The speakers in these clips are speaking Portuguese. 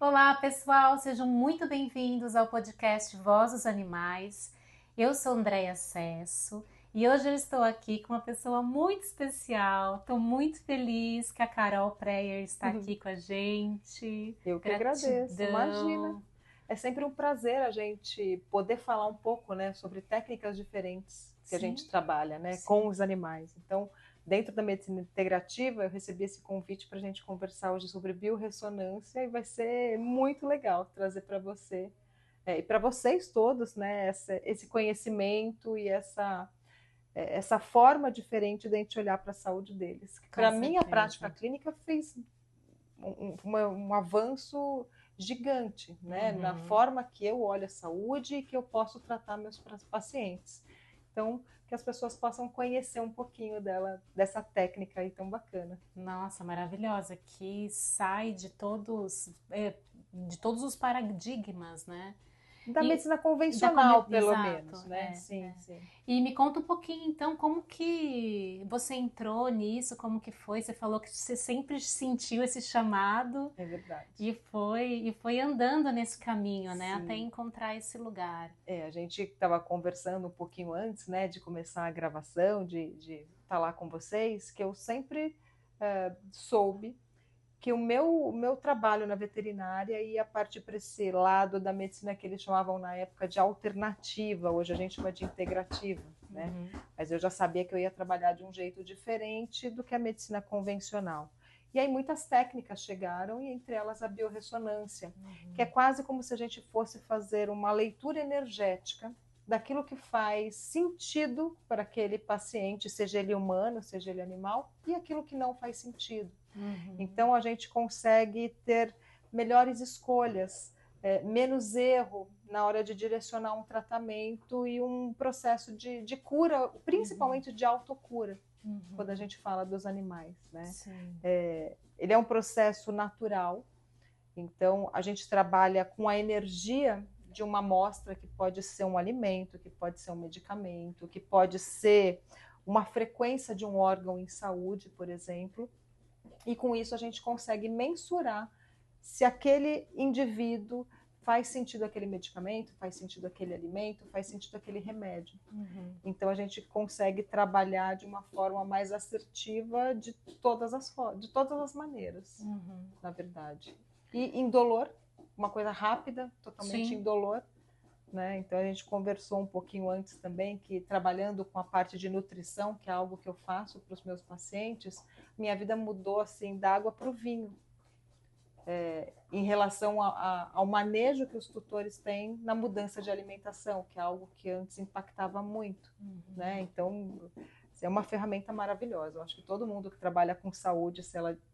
Olá, pessoal, sejam muito bem-vindos ao podcast Voz dos Animais. Eu sou Andréia Cesso e hoje eu estou aqui com uma pessoa muito especial. Estou muito feliz que a Carol Preyer está aqui com a gente. Eu que agradeço, imagina. Gratidão. É sempre um prazer a gente poder falar um pouco, né, sobre técnicas diferentes que a gente Sim, trabalha, né, com sim. os animais. Então, dentro da medicina integrativa, eu recebi esse convite para a gente conversar hoje sobre biorressonância e vai ser muito legal trazer para você e para vocês todos, né, esse conhecimento e essa forma diferente de a gente olhar para a saúde deles. Com Para mim, a prática certeza. clínica fez um avanço gigante, né, na Uhum. forma que eu olho a saúde e que eu posso tratar meus pacientes. Então, que as pessoas possam conhecer um pouquinho dessa técnica aí tão bacana. Nossa, maravilhosa, que sai de todos os paradigmas, né? Da E medicina convencional, pelo exato, menos, né? Sim, sim. E me conta um pouquinho, então, como que você entrou nisso, como que foi? Você falou que você sempre sentiu esse chamado É verdade. e foi andando nesse caminho, né, até Sim. encontrar esse lugar. A gente estava conversando um pouquinho antes, né, de começar a gravação, de estar lá com vocês, que eu sempre soube que o meu trabalho na veterinária ia partir para esse lado da medicina que eles chamavam na época de alternativa, hoje a gente chama de integrativa, né? Uhum, Mas eu já sabia que eu ia trabalhar de um jeito diferente do que a medicina convencional. E aí muitas técnicas chegaram, e entre elas a biorressonância, que é uhum, quase como se a gente fosse fazer uma leitura energética daquilo que faz sentido para aquele paciente, seja ele humano, seja ele animal, e aquilo que não faz sentido. uhum, Então a gente consegue ter melhores escolhas, menos erro na hora de direcionar um tratamento e um processo de cura, uhum, principalmente de autocura, quando a uhum. gente fala dos animais, né? Sim. Ele é um processo natural, então a gente trabalha com a energia de uma amostra que pode ser um alimento, que pode ser um medicamento, que pode ser uma frequência de um órgão em saúde, por exemplo, e com isso a gente consegue mensurar se aquele indivíduo faz sentido aquele medicamento, faz sentido aquele alimento, faz sentido aquele remédio. Uhum, Então a gente consegue trabalhar de uma forma mais assertiva de todas as maneiras, uhum. na verdade. E indolor, uma coisa rápida, totalmente Sim. indolor, né? Então a gente conversou um pouquinho antes também que trabalhando com a parte de nutrição, que é algo que eu faço para os meus pacientes, minha vida mudou assim da água para o vinho, em relação ao manejo que os tutores têm na mudança de alimentação, que é algo que antes impactava muito, Uhum. né? Então é uma ferramenta maravilhosa. Eu acho que todo mundo que trabalha com saúde,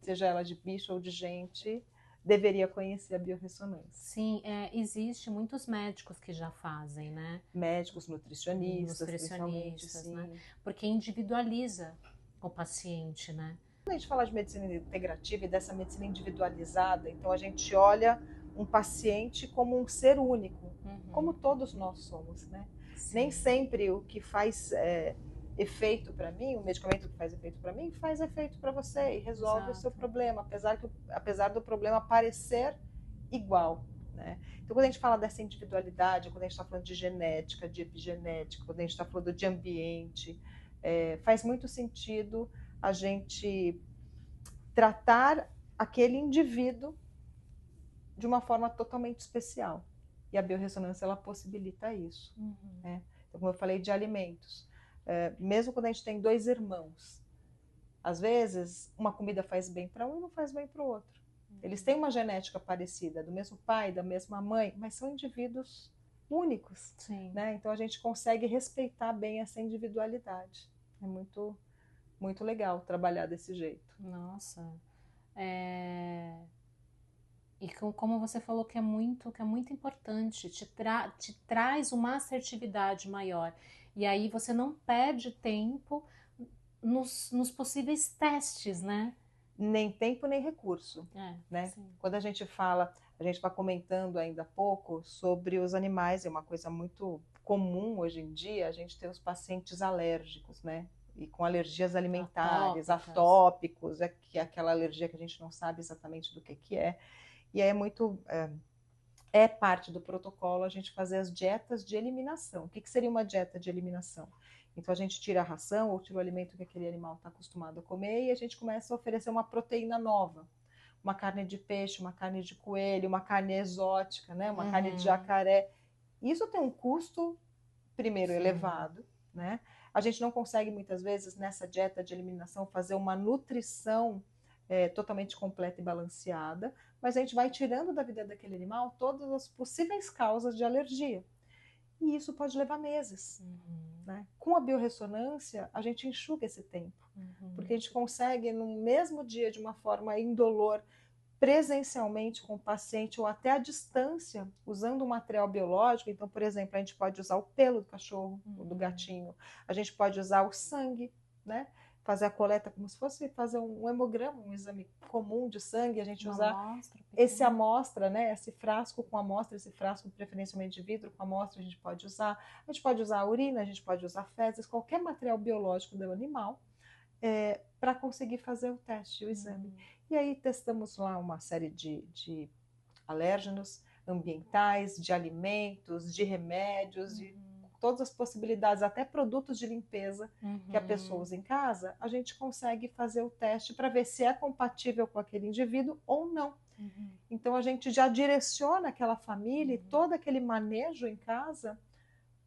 seja ela de bicho ou de gente, deveria conhecer a biorressonância. Sim, existe muitos médicos que já fazem, né? Médicos, nutricionistas, principalmente, Nutricionistas, né? sim. Porque individualiza o paciente, né? Quando a gente fala de medicina integrativa e dessa medicina individualizada, então a gente olha um paciente como um ser único, como Uhum. todos nós somos, né? Nem Sim, sempre o que faz efeito para mim, o medicamento que faz efeito para mim, faz efeito para você e resolve o seu exato. problema, apesar do problema parecer igual, né? Então, quando a gente fala dessa individualidade, quando a gente está falando de genética, de epigenética, quando a gente está falando de ambiente, faz muito sentido a gente tratar aquele indivíduo de uma forma totalmente especial. E a biorressonância ela possibilita isso, Uhum. né? Então, como eu falei de alimentos, mesmo quando a gente tem dois irmãos, às vezes uma comida faz bem para um e não faz bem para o outro. Eles têm uma genética parecida, do mesmo pai, da mesma mãe, mas são indivíduos únicos, Sim, né? Então a gente consegue respeitar bem essa individualidade. É muito, muito legal trabalhar desse jeito. nossa. É... E como você falou que é muito importante, te traz uma assertividade maior. E aí você não perde tempo nos possíveis testes, né? Nem tempo nem recurso, né? Sim. Quando a gente fala, a gente está comentando ainda há pouco sobre os animais, é uma coisa muito comum hoje em dia a gente ter os pacientes alérgicos, né? E com alergias alimentares, Atópicas. atópicos, que é aquela alergia que a gente não sabe exatamente do que é. E aí é parte do protocolo a gente fazer as dietas de eliminação. O que seria uma dieta de eliminação? Então a gente tira a ração ou tira o alimento que aquele animal está acostumado a comer e a gente começa a oferecer uma proteína nova. Uma carne de peixe, uma carne de coelho, uma carne exótica, né? Uma carne de jacaré. Isso tem um custo, primeiro, elevado, né? A gente não consegue, muitas vezes, nessa dieta de eliminação, fazer uma nutrição totalmente completa e balanceada, mas a gente vai tirando da vida daquele animal todas as possíveis causas de alergia. E isso pode levar meses. Né? Com a biorressonância, a gente enxuga esse tempo, porque a gente consegue, no mesmo dia, de uma forma indolor, presencialmente com o paciente ou até à distância, usando um material biológico. Então, por exemplo, a gente pode usar o pelo do cachorro, ou do gatinho, a gente pode usar o sangue, né? Fazer a coleta como se fosse fazer um hemograma, um exame comum de sangue, a gente usar esse amostra, né? Esse frasco com amostra, esse frasco preferencialmente de vidro com amostra, a gente pode usar a urina, a gente pode usar fezes, qualquer material biológico do animal, para conseguir fazer o teste, o exame. E aí testamos lá uma série de alérgenos ambientais, de alimentos, de remédios, de todas as possibilidades, até produtos de limpeza que a pessoa usa em casa, a gente consegue fazer o teste para ver se é compatível com aquele indivíduo ou não. Então a gente já direciona aquela família e todo aquele manejo em casa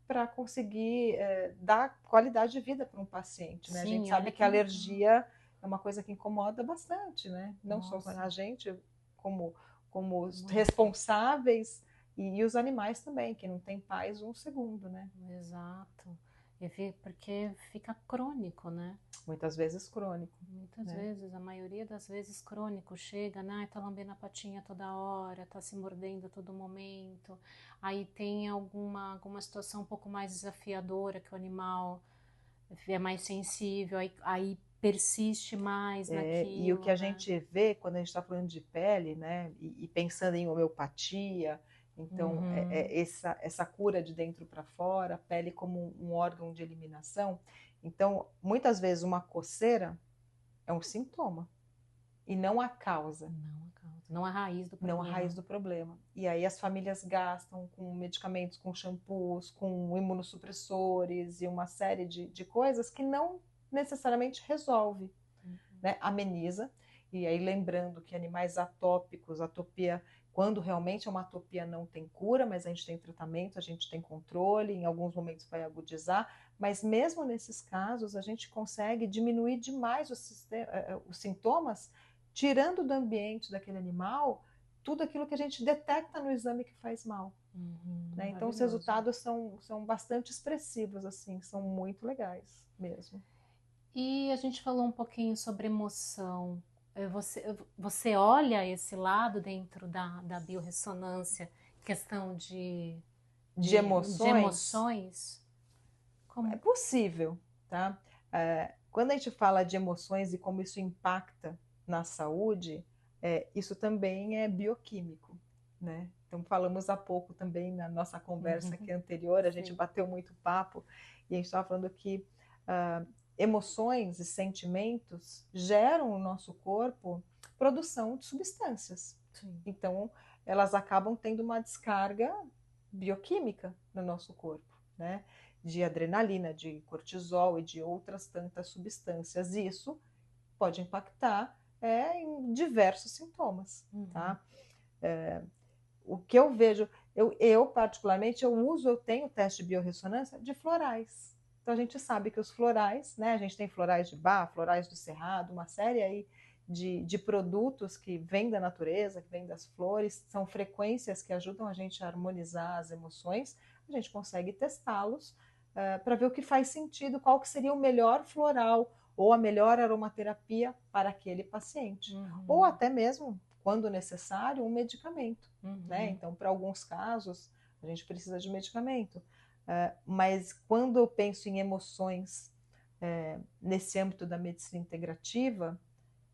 para conseguir dar qualidade de vida para um paciente, né? Sim, a gente sabe que a alergia é uma coisa que incomoda bastante, né? Não só a gente, como os responsáveis e os animais também, que não tem paz um segundo, né? Exato. Porque fica crônico, né? Muitas vezes crônico. Muitas vezes, a maioria das vezes crônico. Chega, né? Tá lambendo a patinha toda hora, tá se mordendo a todo momento. Aí tem alguma situação um pouco mais desafiadora, que o animal é mais sensível, aí persiste mais naquilo. E o que a gente vê quando a gente está falando de pele, né? E pensando em homeopatia, então essa cura de dentro para fora, a pele como um órgão de eliminação. Então, muitas vezes uma coceira é um sintoma e não a causa. Não a raiz do problema. Não a raiz do problema. E aí as famílias gastam com medicamentos, com shampoos, com imunossupressores e uma série de coisas que não necessariamente resolve, né? Ameniza. E aí lembrando que animais atópicos, atopia, quando realmente é uma atopia, não tem cura, mas a gente tem tratamento, a gente tem controle, em alguns momentos vai agudizar, mas mesmo nesses casos a gente consegue diminuir demais os sintomas, tirando do ambiente daquele animal tudo aquilo que a gente detecta no exame que faz mal. Né? Então os resultados são bastante expressivos, assim, são muito legais mesmo. E a gente falou um pouquinho sobre emoção. Você olha esse lado dentro da biorressonância, questão de emoções? Como? É possível, tá? Quando a gente fala de emoções e como isso impacta na saúde, isso também é bioquímico, né? Então falamos há pouco também na nossa conversa aqui anterior, a gente bateu muito papo e a gente estava falando que emoções e sentimentos geram no nosso corpo produção de substâncias. Sim. Então, elas acabam tendo uma descarga bioquímica no nosso corpo, né? De adrenalina, de cortisol e de outras tantas substâncias. Isso pode impactar em diversos sintomas, tá? O que eu vejo, eu particularmente, eu tenho teste de biorressonância de florais. Então a gente sabe que os florais, né? A gente tem florais de Bach, florais do Cerrado, uma série aí de produtos que vêm da natureza, que vêm das flores, são frequências que ajudam a gente a harmonizar as emoções. A gente consegue testá-los para ver o que faz sentido, qual que seria o melhor floral ou a melhor aromaterapia para aquele paciente. Ou até mesmo, quando necessário, um medicamento. Né? Então, para alguns casos, a gente precisa de medicamento. Mas quando eu penso em emoções nesse âmbito da medicina integrativa,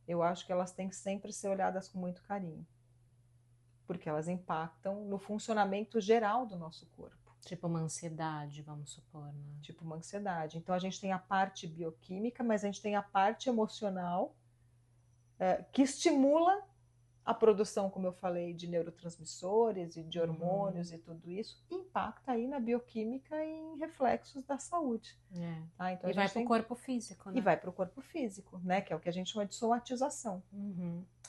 eu acho que elas têm que sempre ser olhadas com muito carinho, porque elas impactam no funcionamento geral do nosso corpo. Tipo uma ansiedade, vamos supor. Né? Tipo uma ansiedade. Então a gente tem a parte bioquímica, mas a gente tem a parte emocional que estimula A produção, como eu falei, de neurotransmissores e de hormônios e tudo isso impacta aí na bioquímica e em reflexos da saúde. Tá? Então, e vai para o corpo físico, né? E vai para o corpo físico, né? Que é o que a gente chama de somatização.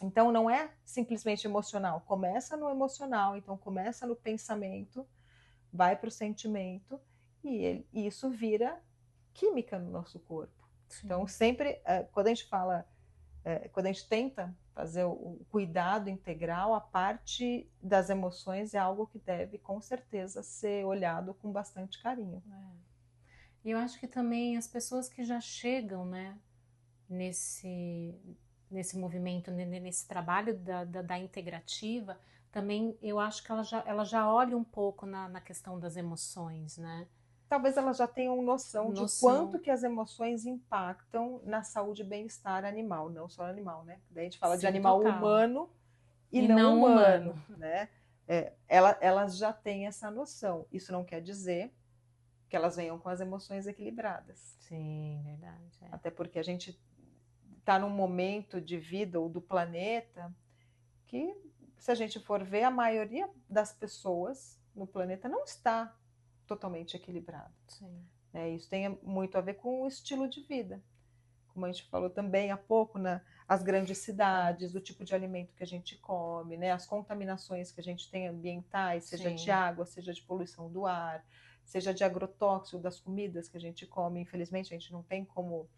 Então, não é simplesmente emocional. Começa no emocional, então começa no pensamento, vai para o sentimento e isso vira química no nosso corpo. Sim. Então, sempre, quando a gente fala, quando a gente tenta fazer o cuidado integral, a parte das emoções é algo que deve, com certeza, ser olhado com bastante carinho. E eu acho que também as pessoas que já chegam, né, nesse movimento, nesse trabalho da integrativa, também eu acho que ela já olha um pouco na questão das emoções, né? Talvez elas já tenham noção de quanto que as emoções impactam na saúde e bem-estar animal, não só animal, né? Daí a gente fala de animal humano e não humano, né? Elas já têm essa noção. Isso não quer dizer que elas venham com as emoções equilibradas. Sim, verdade. Até porque a gente está num momento de vida ou do planeta que, se a gente for ver, a maioria das pessoas no planeta não está totalmente equilibrado. Sim. Isso tem muito a ver com o estilo de vida. Como a gente falou também há pouco, as grandes cidades, o tipo de alimento que a gente come, né, as contaminações que a gente tem ambientais, seja de água, seja de poluição do ar, seja de agrotóxico das comidas que a gente come. Infelizmente, a gente não tem como,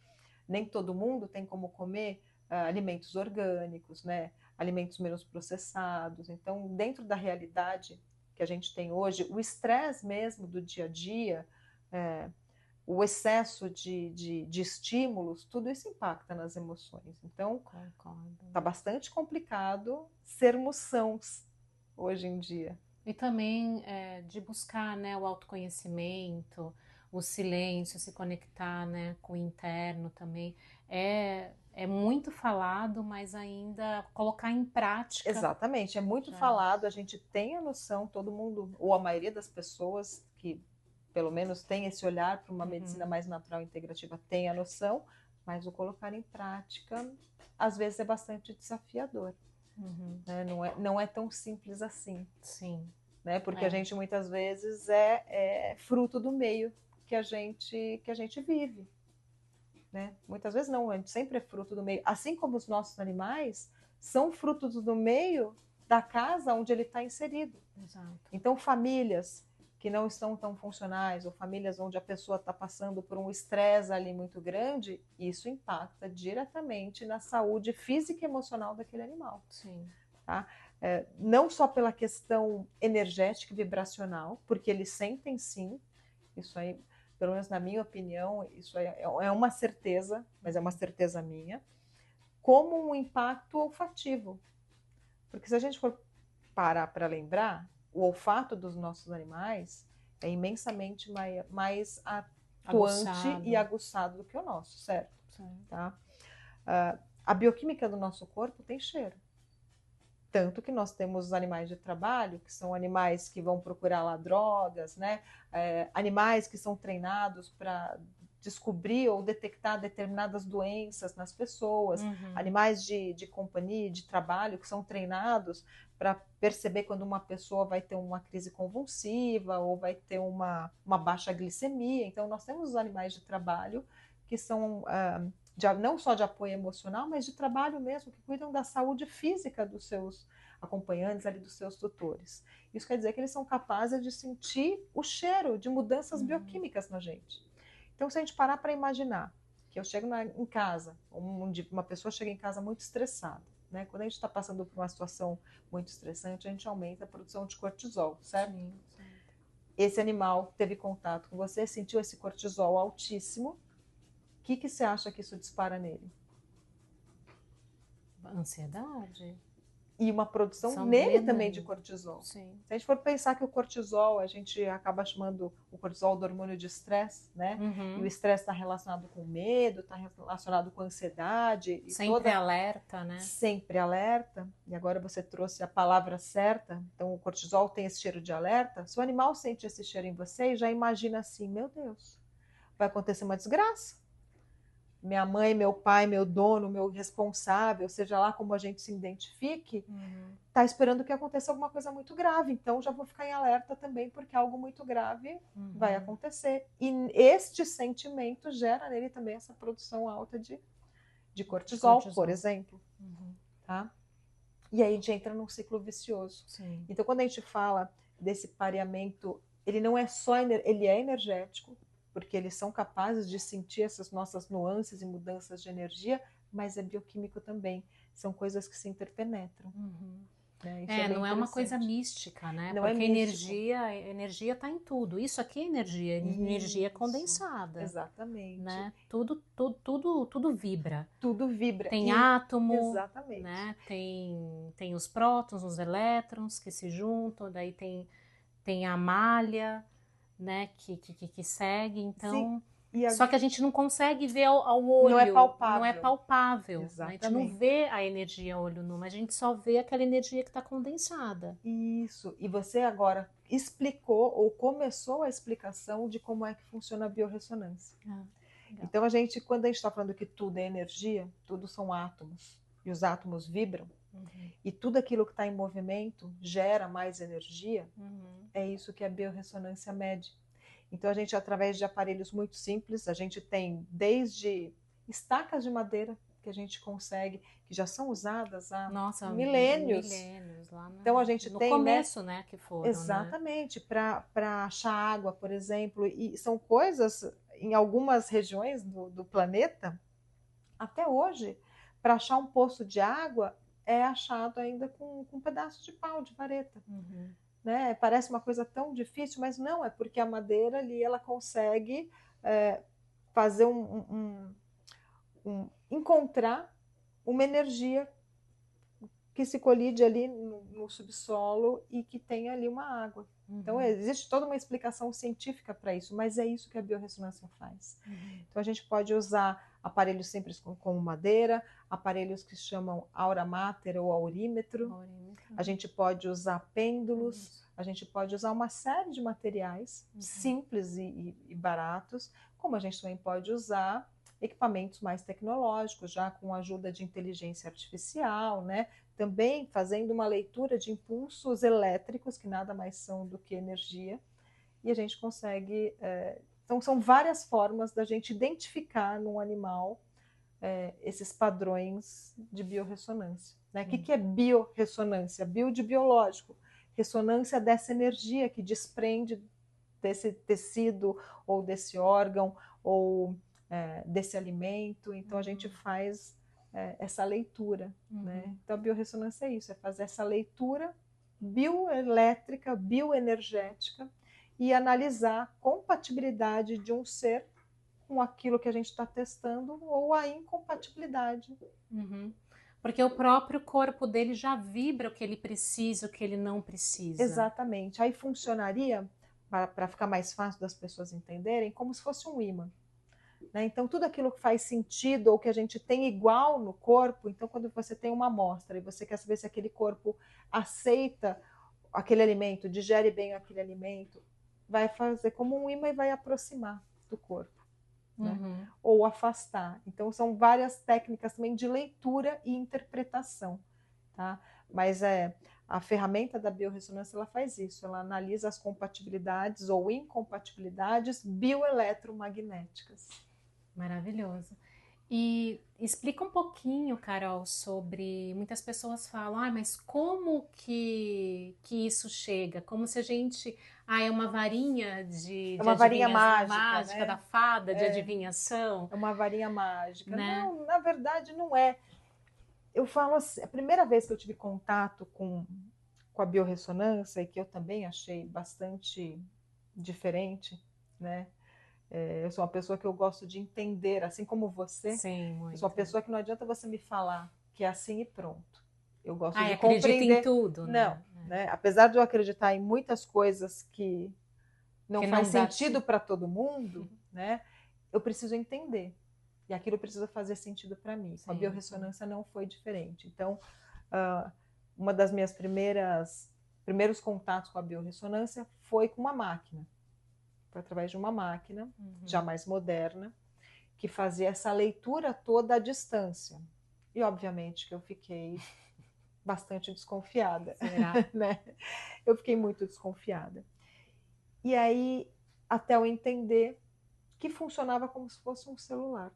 nem todo mundo tem como comer alimentos orgânicos, né, alimentos menos processados. Então, dentro da realidade que a gente tem hoje, o estresse mesmo do dia a dia, o excesso de estímulos, tudo isso impacta nas emoções. Então, está bastante complicado sermos sãos hoje em dia. E também de buscar, né, o autoconhecimento, o silêncio, se conectar, né, com o interno também. É muito falado, mas ainda colocar em prática. Exatamente, é muito falado, a gente tem a noção, todo mundo, ou a maioria das pessoas que pelo menos tem esse olhar para uma medicina mais natural e integrativa, tem a noção, mas o colocar em prática, às vezes, é bastante desafiador. Né? Não é tão simples assim. Sim. Né? Porque a gente, muitas vezes, é fruto do meio que a gente vive. Né? Muitas vezes não, a gente sempre é fruto do meio. Assim como os nossos animais são frutos do meio da casa onde ele está inserido. Exato. Então, famílias que não estão tão funcionais, ou famílias onde a pessoa está passando por um estresse ali muito grande, isso impacta diretamente na saúde física e emocional daquele animal. Sim. Tá? Não só pela questão energética e vibracional, porque eles sentem sim, isso aí, pelo menos na minha opinião, isso é uma certeza, mas é uma certeza minha, como um impacto olfativo. Porque se a gente for parar para lembrar, o olfato dos nossos animais é imensamente mais atuante e aguçado do que o nosso, certo? Sim. Tá? A bioquímica do nosso corpo tem cheiro. Tanto que nós temos os animais de trabalho, que são animais que vão procurar lá drogas, né? Animais que são treinados para descobrir ou detectar determinadas doenças nas pessoas, animais de companhia, de trabalho, que são treinados para perceber quando uma pessoa vai ter uma crise convulsiva ou vai ter uma baixa glicemia. Então, nós temos os animais de trabalho que são não só de apoio emocional, mas de trabalho mesmo, que cuidam da saúde física dos seus acompanhantes, ali, dos seus tutores. Isso quer dizer que eles são capazes de sentir o cheiro de mudanças bioquímicas na gente. Então, se a gente parar para imaginar que eu chego em casa, uma pessoa chega em casa muito estressada, né? Quando a gente está passando por uma situação muito estressante, a gente aumenta a produção de cortisol, certo? Sim. Esse animal teve contato com você, sentiu esse cortisol altíssimo. O que você acha que isso dispara nele? Ansiedade. E uma produção nele também de cortisol. Sim. Se a gente for pensar que o cortisol, a gente acaba chamando o cortisol do hormônio de estresse, né? E o estresse está relacionado com medo, está relacionado com ansiedade. Sempre alerta, né? Sempre alerta. E agora você trouxe a palavra certa. Então, o cortisol tem esse cheiro de alerta. Se o animal sente esse cheiro em você, já imagina assim, meu Deus, vai acontecer uma desgraça. minha mãe, meu pai, meu dono, meu responsável, seja lá como a gente se identifique, está esperando que aconteça alguma coisa muito grave. Então já vou ficar em alerta também, porque algo muito grave vai acontecer. E este sentimento gera nele também essa produção alta de cortisol, por exemplo. Tá? E aí a gente entra num ciclo vicioso. Sim. Então, quando a gente fala desse pareamento, ele não é só, ele é energético, porque eles são capazes de sentir essas nossas nuances e mudanças de energia, mas é bioquímico também. São coisas que se interpenetram. Né? Isso Não é uma coisa mística, né? Não porque é místico. energia está em tudo. Isso aqui é energia condensada. Exatamente. Né? Tudo vibra. Tudo vibra. Tem átomo, exatamente. Né? Tem os prótons, os elétrons que se juntam, daí tem a malha, né? que segue. Então, só que a gente não consegue ver ao olho. Não é palpável. Não é palpável. Exatamente. A gente não vê a energia a olho nu, mas a gente só vê aquela energia que está condensada. Isso. E você agora explicou ou começou a explicação de como é que funciona a biorressonância. Então, quando a gente está falando que tudo é energia, tudo são átomos, e os átomos vibram, e tudo aquilo que está em movimento gera mais energia, é isso que a biorressonância mede. Então, a gente, através de aparelhos muito simples, a gente tem desde estacas de madeira que a gente consegue, que já são usadas há milênios. Lá então, a gente no tem, começo, né, que foram. Exatamente, para achar água, por exemplo, e são coisas, em algumas regiões do planeta, até hoje, para achar um poço de água, é achado ainda com um pedaço de pau, de vareta. Né? Parece uma coisa tão difícil, mas não, é porque a madeira ali ela consegue fazer encontrar uma energia que se colide ali no subsolo e que tem ali uma água. Então, existe toda uma explicação científica para isso, mas é isso que a biorressonância faz. Então, a gente pode usar aparelhos simples como madeira, aparelhos que se chamam aura mater ou aurímetro. A gente pode usar pêndulos, a gente pode usar uma série de materiais simples e baratos, como a gente também pode usar equipamentos mais tecnológicos, já com a ajuda de inteligência artificial, né? Também fazendo uma leitura de impulsos elétricos, que nada mais são do que energia, e a gente consegue... Então, são várias formas da gente identificar num animal esses padrões de biorressonância. Né? O que é biorressonância? Bio de biológico. Ressonância dessa energia que desprende desse tecido, ou desse órgão, ou desse alimento. Então, a gente faz essa leitura. Né? Então, a biorressonância é isso, é fazer essa leitura bioelétrica, bioenergética e analisar a compatibilidade de um ser com aquilo que a gente está testando ou a incompatibilidade. Porque o próprio corpo dele já vibra o que ele precisa, o que ele não precisa. Exatamente. Aí funcionaria, para ficar mais fácil das pessoas entenderem, como se fosse um ímã. Né? Então, tudo aquilo que faz sentido ou que a gente tem igual no corpo, então quando você tem uma amostra e você quer saber se aquele corpo aceita aquele alimento, digere bem aquele alimento, vai fazer como um ímã e vai aproximar do corpo. Né? Ou afastar. Então, são várias técnicas também de leitura e interpretação. Tá? Mas a ferramenta da biorressonância ela faz isso, ela analisa as compatibilidades ou incompatibilidades bioeletromagnéticas. Maravilhoso. E explica um pouquinho, Carol, sobre... Muitas pessoas falam, mas como que isso chega? Como se a gente... é uma varinha de uma varinha mágica, né? Da fada, de adivinhação. É uma varinha mágica. Né? Não, na verdade não é. Eu falo assim, a primeira vez que eu tive contato com a biorressonância, e que eu também achei bastante diferente, né? Eu sou uma pessoa que eu gosto de entender, assim como você. Sim, muito. Eu sou uma pessoa que não adianta você me falar que é assim e pronto. Eu gosto de acredita compreender. Em tudo, né? Não, né? Apesar de eu acreditar em muitas coisas que não faz sentido para todo mundo, né? Eu preciso entender. E aquilo precisa fazer sentido para mim. Com a biorressonância não foi diferente. Então, uma das minhas primeiros contatos com a biorressonância foi com uma máquina. Foi através de uma máquina, já mais moderna, que fazia essa leitura toda à distância. E obviamente que eu fiquei bastante desconfiada. Será? Né? Eu fiquei muito desconfiada. E aí, até eu entender que funcionava como se fosse um celular.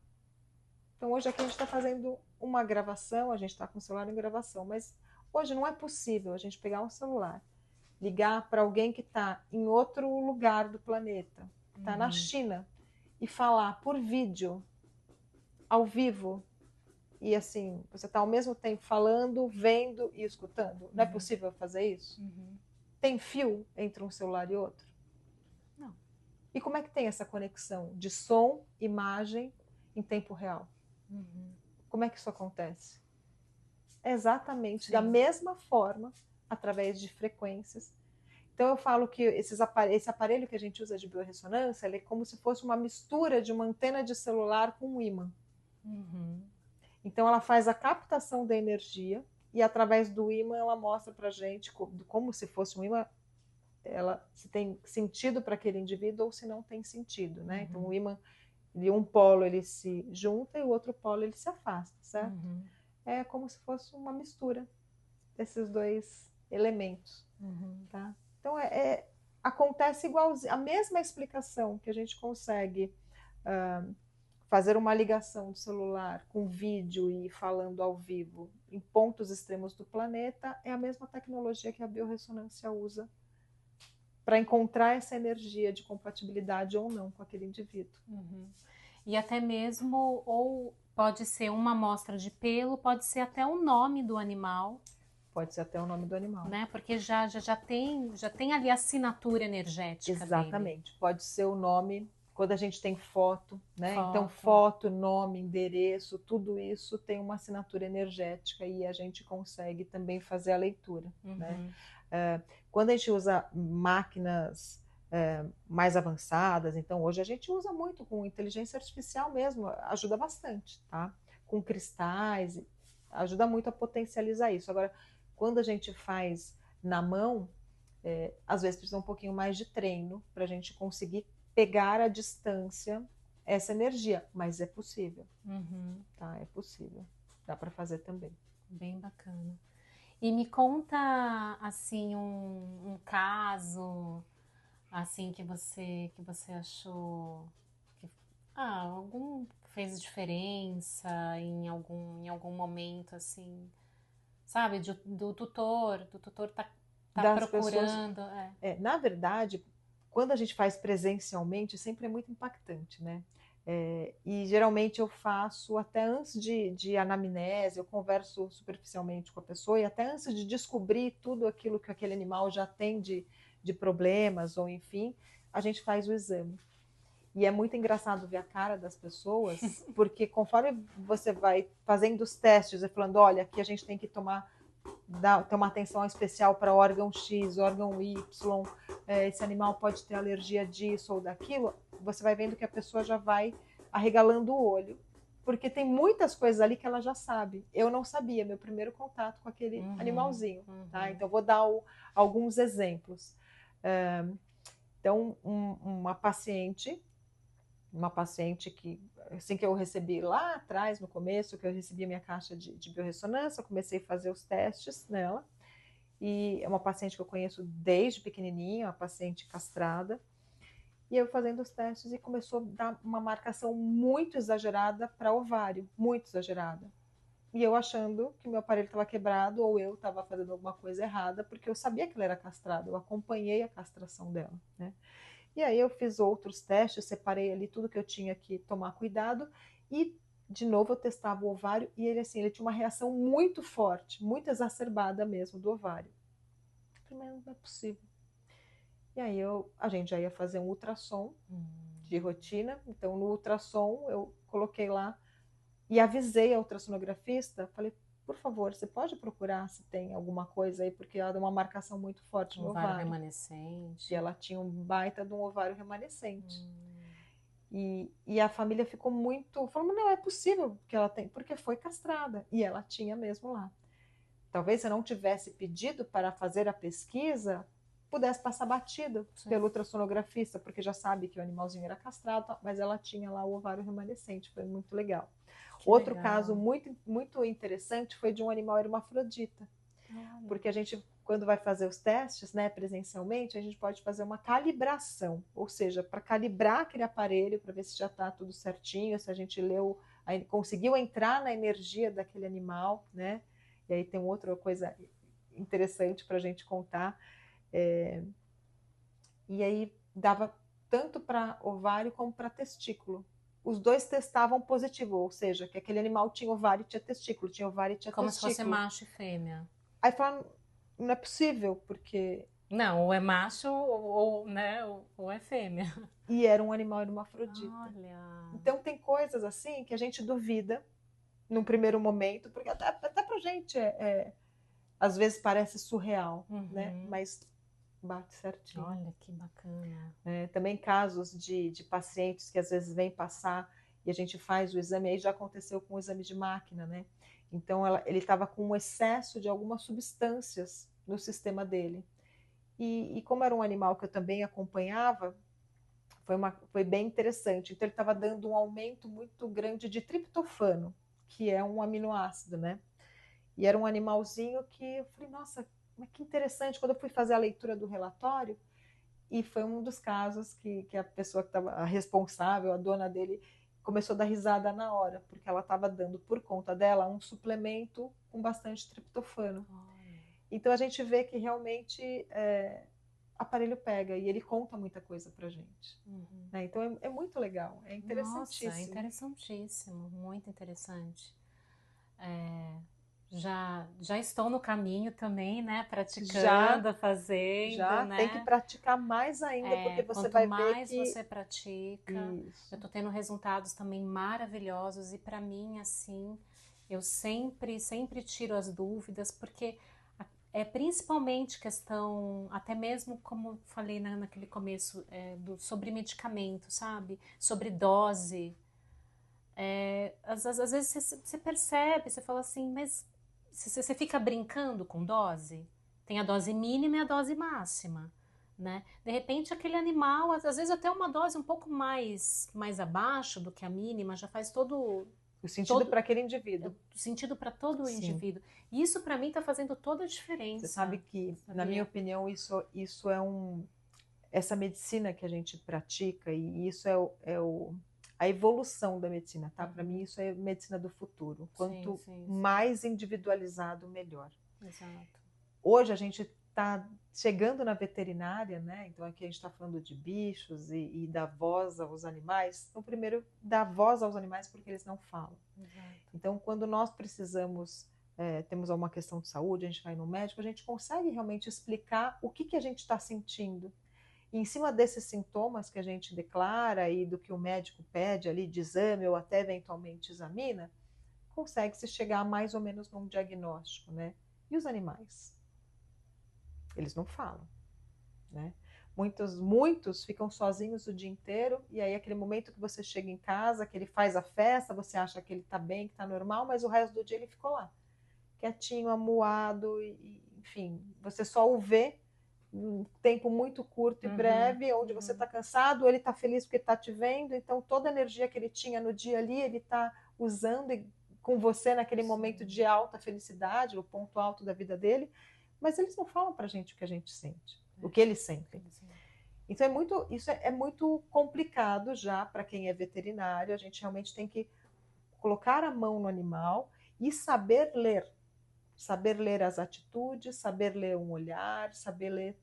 Então hoje aqui a gente está fazendo uma gravação, a gente está com o celular em gravação, mas hoje não é possível a gente pegar um celular, ligar para alguém que está em outro lugar do planeta, que está na China, e falar por vídeo, ao vivo, e assim, você está ao mesmo tempo falando, vendo e escutando. Não é possível fazer isso? Tem fio entre um celular e outro? Não. E como é que tem essa conexão de som, imagem em tempo real? Como é que isso acontece? É exatamente da mesma forma, através de frequências. Então eu falo que esse aparelho que a gente usa de biorressonância, ele é como se fosse uma mistura de uma antena de celular com um ímã. Então ela faz a captação da energia e através do ímã ela mostra para a gente como se fosse um ímã, se tem sentido para aquele indivíduo ou se não tem sentido, né? Então o ímã, um polo ele se junta e o outro polo ele se afasta, certo? É como se fosse uma mistura desses dois elementos, tá? Então acontece igualzinho, a mesma explicação que a gente consegue fazer uma ligação do celular com vídeo e falando ao vivo em pontos extremos do planeta, é a mesma tecnologia que a biorressonância usa para encontrar essa energia de compatibilidade ou não com aquele indivíduo. E até mesmo, ou pode ser uma amostra de pelo, pode ser até o nome do animal. Pode ser até o nome do animal. Né? Porque já tem ali a assinatura energética. Exatamente. Dele. Pode ser o nome, quando a gente tem foto, né? Então, foto, nome, endereço, tudo isso tem uma assinatura energética e a gente consegue também fazer a leitura. Né? Quando a gente usa máquinas mais avançadas, então hoje a gente usa muito com inteligência artificial mesmo, ajuda bastante, tá? Com cristais, ajuda muito a potencializar isso. Agora, quando a gente faz na mão, às vezes precisa um pouquinho mais de treino para a gente conseguir pegar à distância essa energia, mas é possível, tá? É possível, dá para fazer também. Bem bacana. E me conta, assim, um caso, assim, que você achou que, algum que fez diferença em algum momento, assim, sabe, do tutor tá procurando. Pessoas, na verdade, quando a gente faz presencialmente, sempre é muito impactante, né? E geralmente eu faço até antes de anamnese, eu converso superficialmente com a pessoa e até antes de descobrir tudo aquilo que aquele animal já tem de problemas, ou enfim, a gente faz o exame. E é muito engraçado ver a cara das pessoas, porque conforme você vai fazendo os testes e falando, olha, aqui a gente tem que ter uma atenção especial para órgão X, órgão Y, esse animal pode ter alergia disso ou daquilo, você vai vendo que a pessoa já vai arregalando o olho, porque tem muitas coisas ali que ela já sabe. Eu não sabia, meu primeiro contato com aquele animalzinho. Tá? Então, vou dar alguns exemplos. Então, uma paciente que, assim que eu recebi lá atrás, no começo, que eu recebi a minha caixa de biorressonância, eu comecei a fazer os testes nela, e é uma paciente que eu conheço desde pequenininha, uma paciente castrada, e eu fazendo os testes e começou a dar uma marcação muito exagerada para ovário, muito exagerada. E eu achando que meu aparelho estava quebrado ou eu estava fazendo alguma coisa errada, porque eu sabia que ela era castrada, eu acompanhei a castração dela, né? E aí eu fiz outros testes, separei ali tudo que eu tinha que tomar cuidado e, de novo, eu testava o ovário e ele tinha uma reação muito forte, muito exacerbada mesmo do ovário. Eu falei, mas não é possível. E aí a gente já ia fazer um ultrassom de rotina, então no ultrassom eu coloquei lá e avisei a ultrassonografista, falei, por favor, você pode procurar se tem alguma coisa aí, porque ela deu uma marcação muito forte no ovário. Ovário remanescente. E ela tinha um baita de um ovário remanescente. E a família ficou muito... Falou, não, é possível que ela tem, porque foi castrada. E ela tinha mesmo lá. Talvez se eu não tivesse pedido para fazer a pesquisa, pudesse passar batido Sim. pelo ultrassonografista, porque já sabe que o animalzinho era castrado, mas ela tinha lá o ovário remanescente, foi muito legal. Que Outro legal. caso muito interessante foi de um animal hermafrodita, porque a gente, quando vai fazer os testes, né, presencialmente, a gente pode fazer uma calibração, ou seja, para calibrar aquele aparelho, para ver se já está tudo certinho, se a gente conseguiu entrar na energia daquele animal, né? E aí tem outra coisa interessante para a gente contar. E aí dava tanto para ovário como para testículo. Os dois testavam positivo, ou seja, que aquele animal tinha ovário e tinha testículo, tinha ovário e tinha Como testículo. se fosse macho e fêmea. Aí falaram, não é possível, porque... Não, ou é macho né, ou é fêmea. E era um animal hermafrodita. Olha. Então tem coisas assim que a gente duvida num primeiro momento, porque até pra gente às vezes parece surreal, né? Mas bate certinho. Olha que bacana. Também casos de pacientes que às vezes vêm passar e a gente faz o exame, aí já aconteceu com o exame de máquina, né? Então ele estava com um excesso de algumas substâncias no sistema dele. E como era um animal que eu também acompanhava, foi bem interessante. Então ele estava dando um aumento muito grande de triptofano, que é um aminoácido, né? E era um animalzinho que eu falei, nossa, mas que interessante. Quando eu fui fazer a leitura do relatório, e foi um dos casos que a pessoa que estava responsável, a dona dele, começou a dar risada na hora, porque ela estava dando, por conta dela, um suplemento com bastante triptofano. Então a gente vê que realmente aparelho pega e ele conta muita coisa pra gente. Né? Então é muito legal, é interessantíssimo. Nossa, é interessantíssimo, muito interessante. Já estou no caminho também, né? Praticando, fazendo, né? Tem que praticar mais ainda, porque você vai ver que... Quanto mais você pratica, eu tô tendo resultados também maravilhosos e para mim, assim, eu sempre tiro as dúvidas, porque é principalmente questão, até mesmo como falei naquele começo, sobre medicamento, sabe? Sobre dose. Às vezes você percebe, você fala assim, mas você fica brincando com dose? Tem a dose mínima e a dose máxima, né? De repente aquele animal, às vezes até uma dose um pouco mais abaixo do que a mínima, já faz todo o sentido para aquele indivíduo. Sentido para todo o indivíduo. E isso para mim está fazendo toda a diferença. Você sabe que, na minha opinião, isso é essa medicina que a gente pratica, e isso a evolução da medicina, tá? Para mim isso é medicina do futuro. Quanto mais individualizado, melhor. Exato. Hoje a gente está chegando na veterinária, né? Então aqui a gente está falando de bichos e dar voz aos animais. Então, primeiro, dar voz aos animais porque eles não falam. Exato. Então, quando nós precisamos, temos alguma questão de saúde, a gente vai no médico, a gente consegue realmente explicar o que a gente está sentindo. E em cima desses sintomas que a gente declara e do que o médico pede ali de exame ou até eventualmente examina, consegue-se chegar mais ou menos num diagnóstico, né? E os animais? Eles não falam, né? Muitos ficam sozinhos o dia inteiro e aí aquele momento que você chega em casa, que ele faz a festa, você acha que ele está bem, que está normal, mas o resto do dia ele ficou lá, quietinho, amuado, enfim, você só o vê um tempo muito curto e breve, onde você está cansado, ele está feliz porque está te vendo, então toda a energia que ele tinha no dia ali, ele está usando com você naquele momento de alta felicidade, o ponto alto da vida dele, mas eles não falam pra gente o que a gente sente, o que eles sentem. Então isso é muito complicado já para quem é veterinário, a gente realmente tem que colocar a mão no animal e saber ler as atitudes, saber ler um olhar, saber ler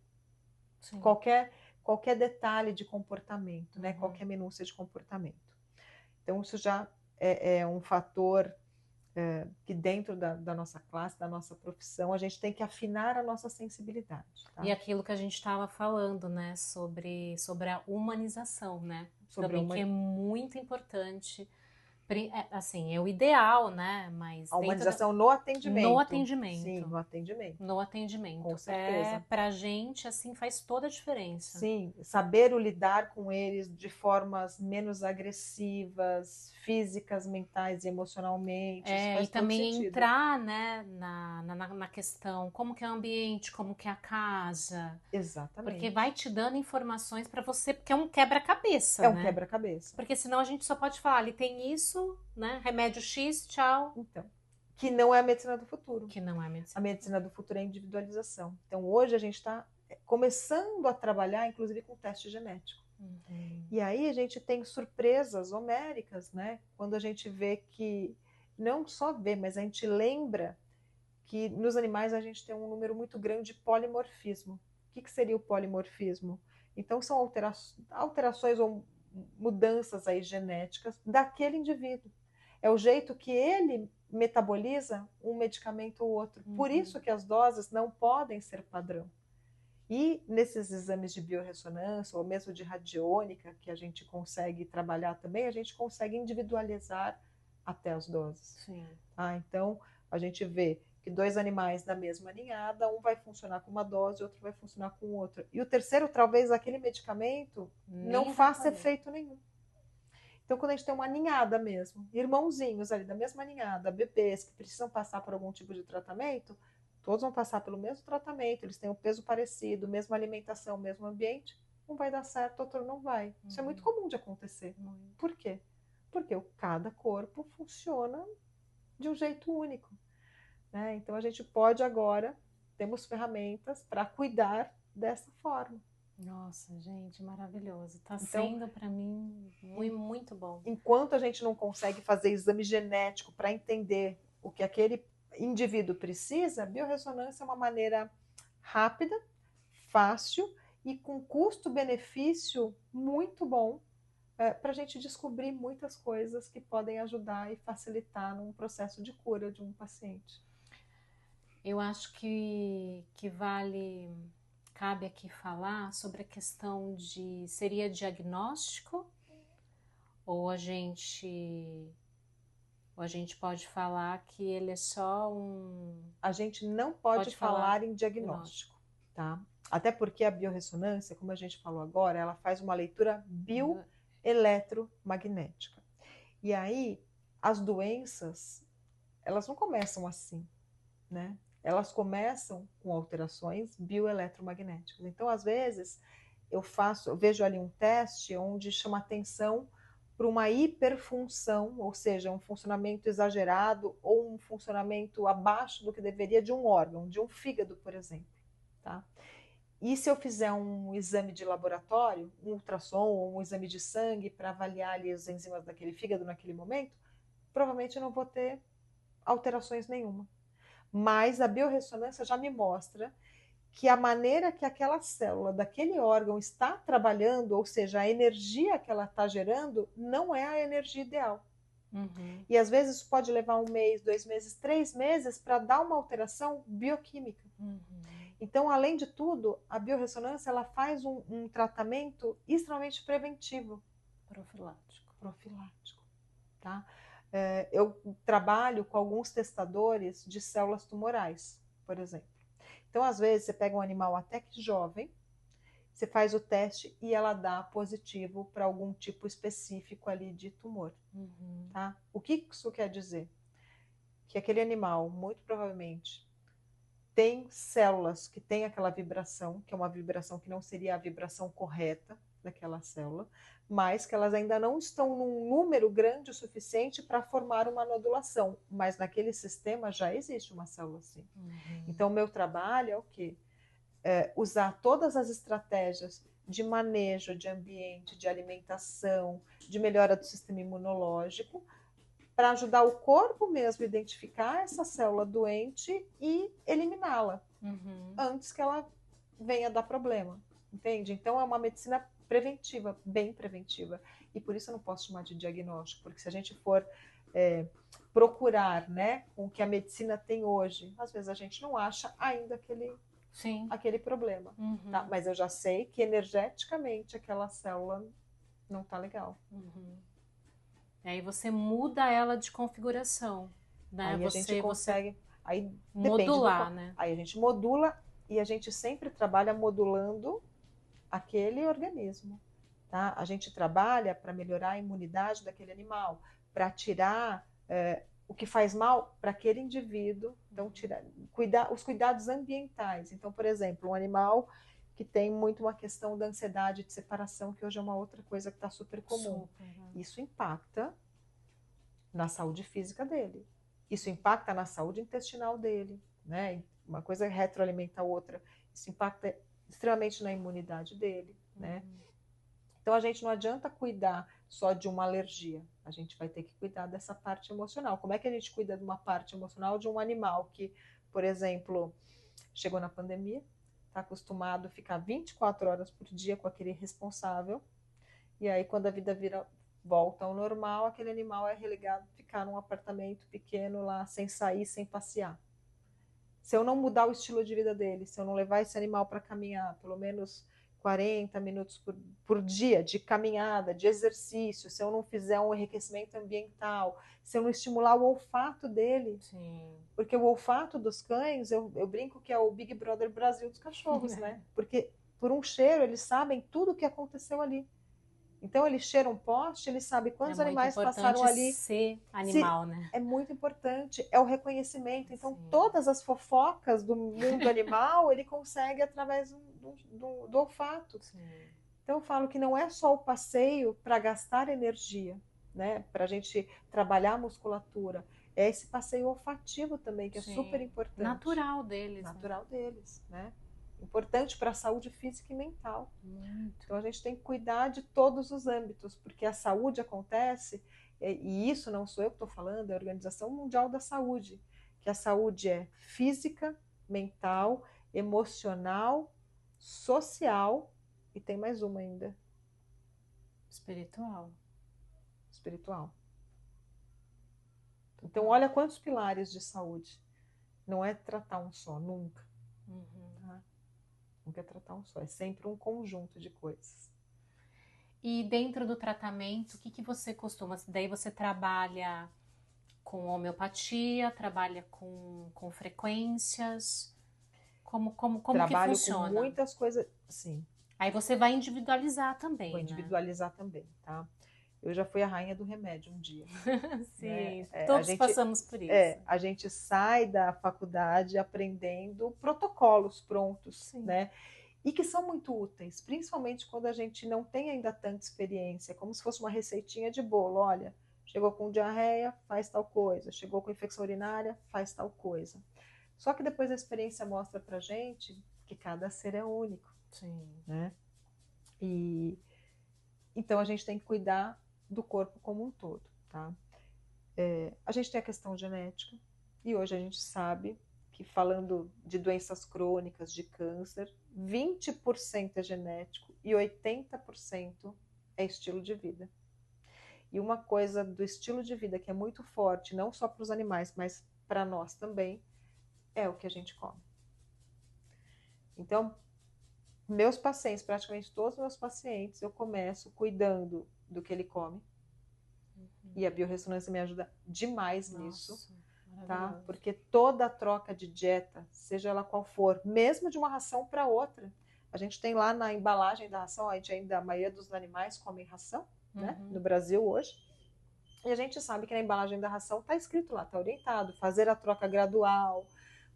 qualquer detalhe de comportamento, né? Qualquer minúcia de comportamento. Então isso já é um fator que dentro da nossa classe, da nossa profissão, a gente tem que afinar a nossa sensibilidade. Tá? E aquilo que a gente estava falando, né, sobre a humanização, né? Também que é muito importante, Assim, é o ideal, né? Mas A dentro da... humanização no atendimento. No atendimento. Sim, no atendimento. No atendimento. Com certeza. Pra gente, assim, faz toda a diferença. Sim, saber lidar com eles de formas menos agressivas, físicas, mentais e emocionalmente. Isso faz E todo também sentido. entrar, né, na questão, como que é o ambiente, como que é a casa. Exatamente. Porque vai te dando informações para você, porque é um quebra-cabeça, É um né? quebra-cabeça. Porque senão a gente só pode falar, ele tem isso, né? Remédio X, tchau. Então, que não é a medicina do futuro. Que não é medicina. A medicina do futuro é a individualização. Então, hoje a gente está começando a trabalhar, inclusive, com teste genético. Uhum. E aí a gente tem surpresas homéricas, né? Quando a gente vê que, não só vê, mas a gente lembra que nos animais a gente tem um número muito grande de polimorfismo. O que seria o polimorfismo? Então, são alterações ou mudanças aí genéticas daquele indivíduo. É o jeito que ele metaboliza um medicamento ou outro. Por isso que as doses não podem ser padrão. E nesses exames de biorressonância ou mesmo de radiônica, que a gente consegue trabalhar também, a gente consegue individualizar até as doses. Sim. Então, a gente vê que 2 animais da mesma ninhada, um vai funcionar com uma dose, outro vai funcionar com outra. E o terceiro, talvez aquele medicamento não faça efeito nenhum. Então, quando a gente tem uma ninhada mesmo, irmãozinhos ali da mesma ninhada, bebês que precisam passar por algum tipo de tratamento, todos vão passar pelo mesmo tratamento, eles têm um peso parecido, mesma alimentação, mesmo ambiente, um vai dar certo, outro não vai. Isso é muito comum de acontecer. Por quê? Porque cada corpo funciona de um jeito único. Né? Então, a gente pode agora, temos ferramentas para cuidar dessa forma. Nossa, gente, maravilhoso. Tá sendo para mim muito bom. Enquanto a gente não consegue fazer exame genético para entender o que aquele indivíduo precisa, a biorressonância é uma maneira rápida, fácil e com custo-benefício muito bom para a gente descobrir muitas coisas que podem ajudar e facilitar num processo de cura de um paciente. Eu acho que cabe aqui falar sobre a questão de seria diagnóstico ou a gente pode falar que ele é só um... A gente não pode falar em diagnóstico, tá? Até porque a biorressonância, como a gente falou agora, ela faz uma leitura bioeletromagnética. E aí, as doenças, elas não começam assim, né? Elas começam com alterações bioeletromagnéticas. Então, às vezes, eu vejo ali um teste onde chama atenção para uma hiperfunção, ou seja, um funcionamento exagerado ou um funcionamento abaixo do que deveria de um órgão, de um fígado, por exemplo. Tá? E se eu fizer um exame de laboratório, um ultrassom ou um exame de sangue para avaliar ali as enzimas daquele fígado naquele momento, provavelmente eu não vou ter alterações nenhuma. Mas a biorressonância já me mostra que a maneira que aquela célula daquele órgão está trabalhando, ou seja, a energia que ela está gerando, não é a energia ideal. Uhum. E às vezes isso pode levar 1 mês, 2 meses, 3 meses para dar uma alteração bioquímica. Uhum. Então, além de tudo, a biorressonância ela faz um tratamento extremamente preventivo. Profilático. Tá? Eu trabalho com alguns testadores de células tumorais, por exemplo. Então, às vezes, você pega um animal até que jovem, você faz o teste e ela dá positivo para algum tipo específico ali de tumor. Uhum. Tá? O que isso quer dizer? Que aquele animal, muito provavelmente, tem células que têm aquela vibração, que é uma vibração que não seria a vibração correta daquela célula, mas que elas ainda não estão num número grande o suficiente para formar uma nodulação. Mas naquele sistema já existe uma célula assim. Uhum. Então, o meu trabalho é o quê? Usar todas as estratégias de manejo de ambiente, de alimentação, de melhora do sistema imunológico, para ajudar o corpo mesmo a identificar essa célula doente e eliminá-la antes que ela venha dar problema, entende? Então é uma medicina preventiva, bem preventiva, e por isso eu não posso chamar de diagnóstico, porque se a gente for procurar, né, com o que a medicina tem hoje, às vezes a gente não acha ainda aquele problema, tá? Mas eu já sei que energeticamente aquela célula não tá legal. Aí você muda ela de configuração, né? Aí a gente Você consegue, aí depende do modular, né? aí a gente modula e a gente sempre trabalha modulando aquele organismo, tá? A gente trabalha para melhorar a imunidade daquele animal, para tirar o que faz mal para aquele indivíduo, então os cuidados ambientais. Então, por exemplo, um animal que tem muito uma questão da ansiedade de separação, que hoje é uma outra coisa que está super comum. Super, né? Isso impacta na saúde física dele. Isso impacta na saúde intestinal dele, né? Uma coisa retroalimenta a outra. Isso impacta extremamente na imunidade dele, né? Então a gente não adianta cuidar só de uma alergia. A gente vai ter que cuidar dessa parte emocional. Como é que a gente cuida de uma parte emocional de um animal que, por exemplo, chegou na pandemia, está acostumado a ficar 24 horas por dia com aquele responsável, e aí quando a vida volta ao normal, aquele animal é relegado a ficar num apartamento pequeno lá, sem sair, sem passear. Se eu não mudar o estilo de vida dele, se eu não levar esse animal para caminhar pelo menos 40 minutos por dia de caminhada, de exercício, se eu não fizer um enriquecimento ambiental, se eu não estimular o olfato dele, Sim. porque o olfato dos cães, eu brinco que é o Big Brother Brasil dos cachorros, né? Porque por um cheiro eles sabem tudo o que aconteceu ali. Então ele cheira um poste, ele sabe quantos animais passaram ali. Ser animal, né? É muito importante, é o reconhecimento. Então, Sim. todas as fofocas do mundo animal, ele consegue através do olfato. Sim. Então, eu falo que não é só o passeio para gastar energia, né? Para a gente trabalhar a musculatura. É esse passeio olfativo também, que é super importante. Natural deles. Natural deles, né? Importante para a saúde física e mental. Muito. Então, a gente tem que cuidar de todos os âmbitos, porque a saúde acontece. E isso não sou eu que estou falando, é a Organização Mundial da Saúde, que a saúde é física, mental, emocional, social e tem mais uma ainda. Espiritual. Espiritual. Então, olha quantos pilares de saúde. Não é tratar um só, nunca. Tá? Nunca é tratar um só, é sempre um conjunto de coisas. E dentro do tratamento, o que você costuma? Daí você trabalha com homeopatia, trabalha com frequências? Como que Trabalho funciona? com muitas coisas, sim. Aí você vai individualizar também, Vou individualizar também, tá? Eu já fui a rainha do remédio um dia. Sim, né? todos passamos por isso. A gente sai da faculdade aprendendo protocolos prontos, Sim. né? E que são muito úteis, principalmente quando a gente não tem ainda tanta experiência, como se fosse uma receitinha de bolo. Olha, chegou com diarreia, faz tal coisa. Chegou com infecção urinária, faz tal coisa. Só que depois a experiência mostra pra gente que cada ser é único. Sim. Né? E então a gente tem que cuidar do corpo como um todo, tá? A gente tem a questão genética e hoje a gente sabe que, falando de doenças crônicas, de câncer, 20% é genético e 80% é estilo de vida. E uma coisa do estilo de vida que é muito forte, não só para os animais, mas para nós também, é o que a gente come. Então, meus pacientes, praticamente todos os meus pacientes, eu começo cuidando do que ele come. E a biorressonância me ajuda demais nisso. Tá? Porque toda a troca de dieta, seja ela qual for, mesmo de uma ração para outra, a gente tem lá na embalagem da ração, a maioria dos animais comem ração, né? No Brasil hoje. E a gente sabe que na embalagem da ração está escrito lá, está orientado, fazer a troca gradual,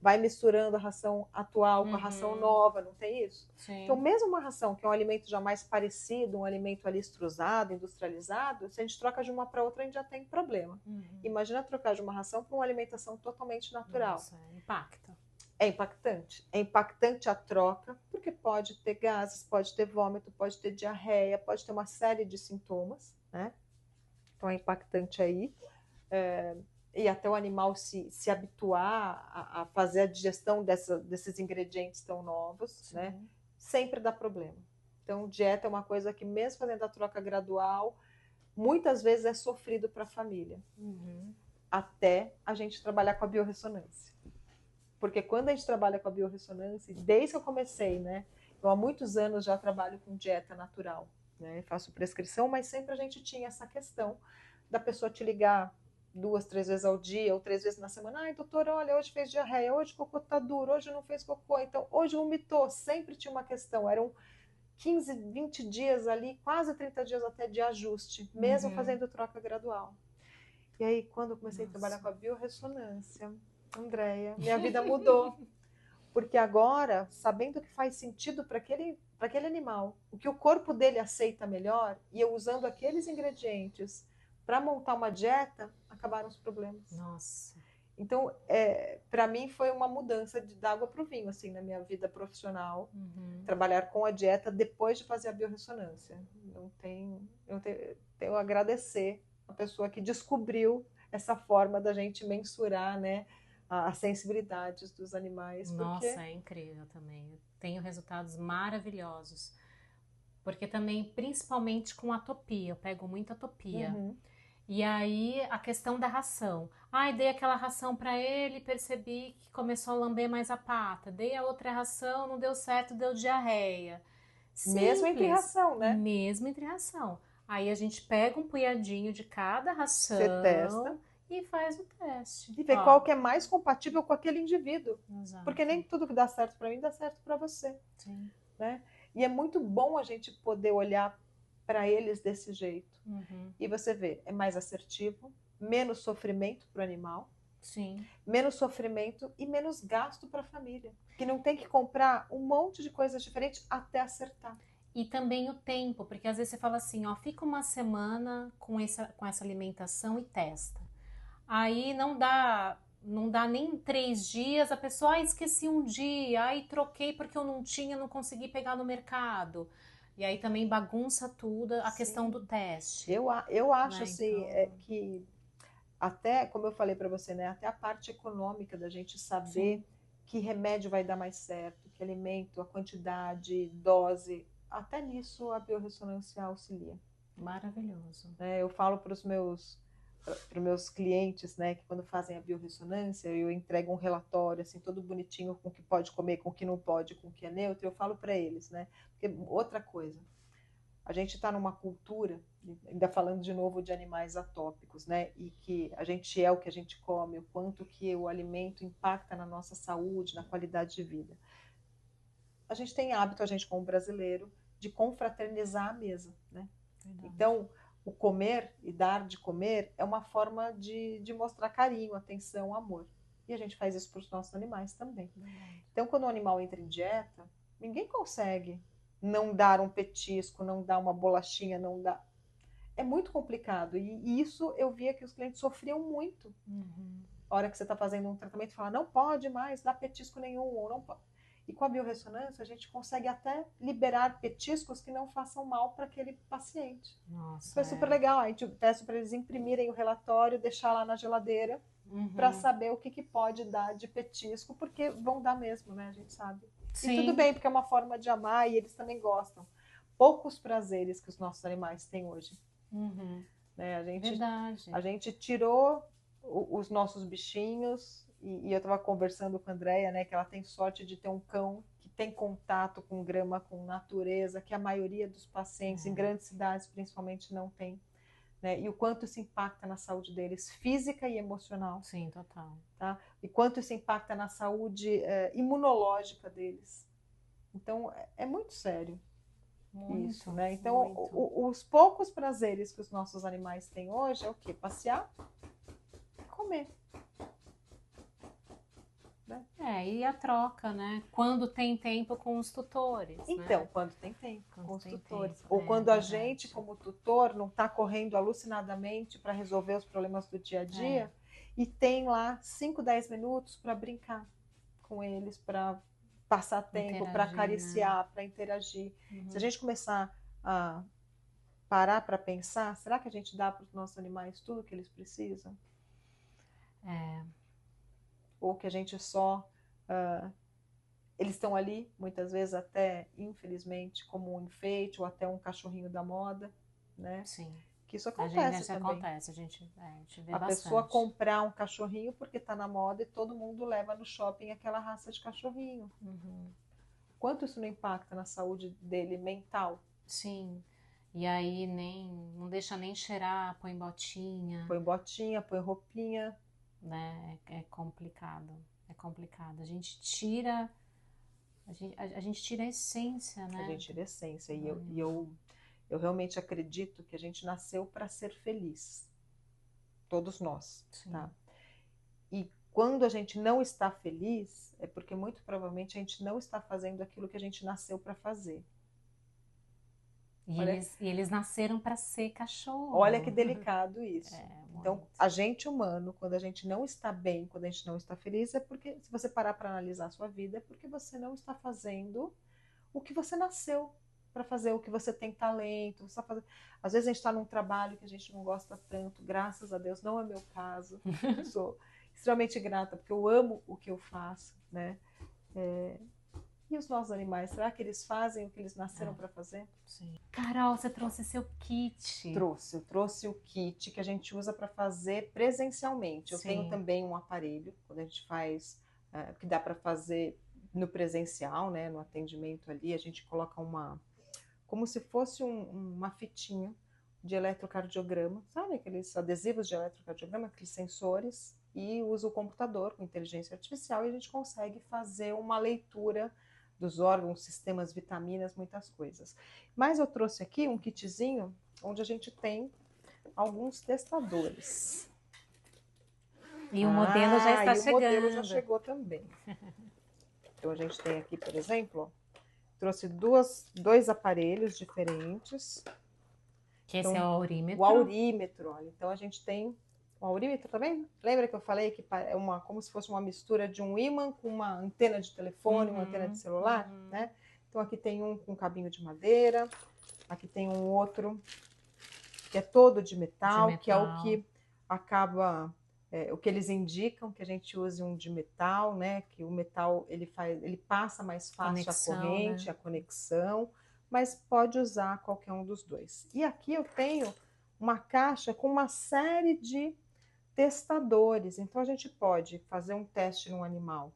vai misturando a ração atual com a ração nova, não tem isso? Sim. Então, mesmo uma ração que é um alimento já mais parecido, um alimento ali extrusado, industrializado, se a gente troca de uma para outra, a gente já tem problema. Imagina trocar de uma ração para uma alimentação totalmente natural. Nossa, impacta. É impactante. É impactante a troca, porque pode ter gases, pode ter vômito, pode ter diarreia, pode ter uma série de sintomas, né? Então, é impactante aí. E até o animal se habituar a fazer a digestão desses ingredientes tão novos, sim, né? Sempre dá problema. Então, dieta é uma coisa que, mesmo fazendo a troca gradual, muitas vezes é sofrido para a família. Até a gente trabalhar com a biorressonância. Porque quando a gente trabalha com a biorressonância, desde que eu comecei, né? Eu há muitos anos já trabalho com dieta natural, né? Faço prescrição, mas sempre a gente tinha essa questão da pessoa te ligar 2, 3 vezes ao dia ou 3 vezes na semana. Ai, doutor, olha, hoje fez diarreia, hoje o cocô tá duro, hoje não fez cocô, então hoje vomitou. Sempre tinha uma questão, eram 15, 20 dias ali, quase 30 dias até de ajuste, mesmo fazendo troca gradual. E aí, quando eu comecei a trabalhar com a biorressonância, Andréia, minha vida mudou. Porque agora, sabendo que faz sentido para aquele animal, o que o corpo dele aceita melhor, e eu usando aqueles ingredientes para montar uma dieta, acabaram os problemas. Nossa. Então, para mim foi uma mudança da água para o vinho, assim, na minha vida profissional, trabalhar com a dieta depois de fazer a biorressonância. Eu tenho a agradecer a pessoa que descobriu essa forma da gente mensurar, né, as sensibilidades dos animais. Nossa, é incrível também. Eu tenho resultados maravilhosos. Porque também, principalmente com atopia, eu pego muita atopia. E aí, a questão da ração. Ai, dei aquela ração para ele, percebi que começou a lamber mais a pata. Dei a outra ração, não deu certo, deu diarreia. Simples. Mesmo entre ração, né? Mesmo entre ração. Aí a gente pega um punhadinho de cada ração. Você testa. E faz o teste. E vê qual que é mais compatível com aquele indivíduo. Exato. Porque nem tudo que dá certo para mim dá certo para você. Sim. Né? E é muito bom a gente poder olhar para eles desse jeito. E você vê, é mais assertivo, menos sofrimento para o animal. Sim. Menos sofrimento e menos gasto para a família. Que não tem que comprar um monte de coisas diferentes até acertar. E também o tempo, porque às vezes você fala assim, ó, fica uma semana com essa alimentação e testa. Aí não dá nem 3 dias, a pessoa, esqueci um dia, aí troquei porque eu não tinha, não consegui pegar no mercado. E aí também bagunça tudo a questão do teste. Eu acho, né? assim, Então... que até, como eu falei para você, né, até a parte econômica da gente saber que remédio vai dar mais certo, que alimento, a quantidade, dose, até nisso a biorressonância auxilia. Maravilhoso. Eu falo para os meus clientes, né, que quando fazem a biorressonância, eu entrego um relatório assim todo bonitinho com o que pode comer, com o que não pode, com o que é neutro, eu falo para eles, né? Porque outra coisa, a gente está numa cultura, ainda falando de novo de animais atópicos, né? E que a gente é o que a gente come, o quanto que o alimento impacta na nossa saúde, na qualidade de vida. A gente tem hábito, a gente como brasileiro, de confraternizar a mesa, né? Verdade. Então, o comer e dar de comer é uma forma de mostrar carinho, atenção, amor. E a gente faz isso para os nossos animais também. Então, quando o animal entra em dieta, ninguém consegue não dar um petisco, não dar uma bolachinha, não dar... É muito complicado. E isso eu via que os clientes sofriam muito. A hora que você está fazendo um tratamento, fala, não pode mais dar petisco nenhum, ou não pode. E com a biorressonância, a gente consegue até liberar petiscos que não façam mal para aquele paciente. Nossa, foi super legal. A gente peço para eles imprimirem o relatório, deixar lá na geladeira, para saber o que pode dar de petisco, porque vão dar mesmo, né? A gente sabe. Sim. E tudo bem, porque é uma forma de amar e eles também gostam. Poucos prazeres que os nossos animais têm hoje. Né? A gente tirou os nossos bichinhos. E eu estava conversando com a Andréia, né, que ela tem sorte de ter um cão que tem contato com grama, com natureza, que a maioria dos pacientes, em grandes cidades principalmente, não tem. Né? E o quanto isso impacta na saúde deles, física e emocional. Sim, total. Tá? E quanto isso impacta na saúde imunológica deles. Então, é muito sério. Muito, isso, né? Então, os poucos prazeres que os nossos animais têm hoje é o quê? Passear e comer. E a troca, né? Quando tem tempo com os tutores. Então, né? quando tem tempo com os tutores. Ou quando a gente, como tutor, não está correndo alucinadamente para resolver os problemas do dia a dia e tem lá 5, 10 minutos para brincar com eles, para passar tempo, para acariciar, para interagir. Se a gente começar a parar para pensar, será que a gente dá para os nossos animais tudo que eles precisam? Ou que a gente só... eles estão ali, muitas vezes até, infelizmente, como um enfeite ou até um cachorrinho da moda, né? Sim. Que isso acontece também. Acontece, a gente vê a bastante. Pessoa comprar um cachorrinho porque está na moda e todo mundo leva no shopping aquela raça de cachorrinho. Quanto isso não impacta na saúde dele mental? Sim. E aí não deixa nem cheirar, põe botinha, Põe botinha, põe roupinha. né? É complicado. É complicado. A gente tira a essência, A né? gente tira a essência. Do Eu realmente acredito que a gente nasceu para ser feliz. Todos nós, Sim. tá? E quando a gente não está feliz, é porque muito provavelmente a gente não está fazendo aquilo que a gente nasceu para fazer. E Olha, eles nasceram para ser olha que cachorro. delicado isso. É, Então, muito. a gente humano, quando a gente não está bem, quando a gente não está feliz, é porque, se você parar para analisar a sua vida, é porque você não está fazendo o que você nasceu para fazer, o que você tem talento. Você está fazendo... Às vezes a gente está num trabalho que a gente não gosta tanto, graças a Deus, não é meu caso. Eu sou extremamente grata, porque eu amo o que eu faço, né? E os nossos animais, será que eles fazem o que eles nasceram para fazer? Sim. Carol, você trouxe seu kit. Eu trouxe o kit que a gente usa para fazer presencialmente. Eu tenho Sim. também um aparelho, quando a gente faz, que dá para fazer no presencial, né, no atendimento ali, a gente coloca como se fosse uma fitinha de eletrocardiograma, sabe aqueles adesivos de eletrocardiograma, aqueles sensores, e usa o computador com inteligência artificial e a gente consegue fazer uma leitura dos órgãos, sistemas, vitaminas, muitas coisas. Mas eu trouxe aqui um kitzinho onde a gente tem alguns testadores. E o modelo já está e chegando. O modelo já chegou também. Então a gente tem aqui, por exemplo, ó, trouxe dois aparelhos diferentes. Que esse é o aurímetro. O aurímetro, olha. Então a gente tem o aurímetro também. Lembra que eu falei que é como se fosse uma mistura de um ímã com uma antena de telefone, uma antena de celular, né? Então aqui tem um com cabinho de madeira, aqui tem um outro que é todo de metal. Que é o que acaba, o que eles indicam que a gente use um de metal, né? Que o metal ele passa mais fácil a corrente, né? A conexão, mas pode usar qualquer um dos dois. E aqui eu tenho uma caixa com uma série de testadores. Então a gente pode fazer um teste num animal,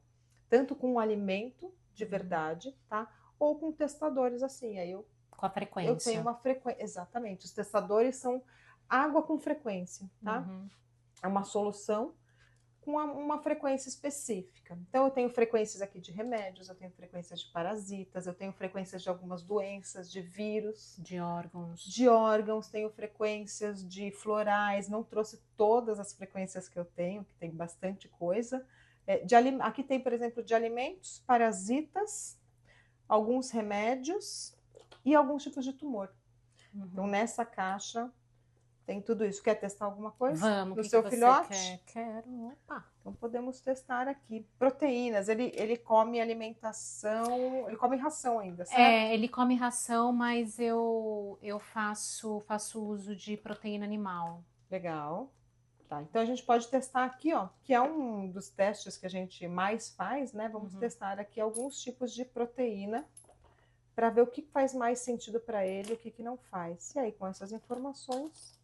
tanto com um alimento de verdade, tá? Ou com testadores assim. Aí com a frequência. Eu tenho uma frequência. Exatamente. Os testadores são água com frequência, tá? É uma solução com uma frequência específica. Então, eu tenho frequências aqui de remédios, eu tenho frequências de parasitas, eu tenho frequências de algumas doenças, de vírus. De órgãos. De órgãos, tenho frequências de florais. Não trouxe todas as frequências que eu tenho, que tem bastante coisa. Aqui tem, por exemplo, de alimentos, parasitas, alguns remédios e alguns tipos de tumor. Então, nessa caixa tem tudo isso. Quer testar alguma coisa? Vamos, no seu filhote? Quero. Opa. Então, podemos testar aqui. Proteínas. Ele come alimentação, ele come ração ainda, certo? Ele come ração, mas eu faço uso de proteína animal. Legal. Tá, então a gente pode testar aqui, ó, que é um dos testes que a gente mais faz, né? Vamos testar aqui alguns tipos de proteína para ver o que faz mais sentido para ele e o que não faz. E aí, com essas informações,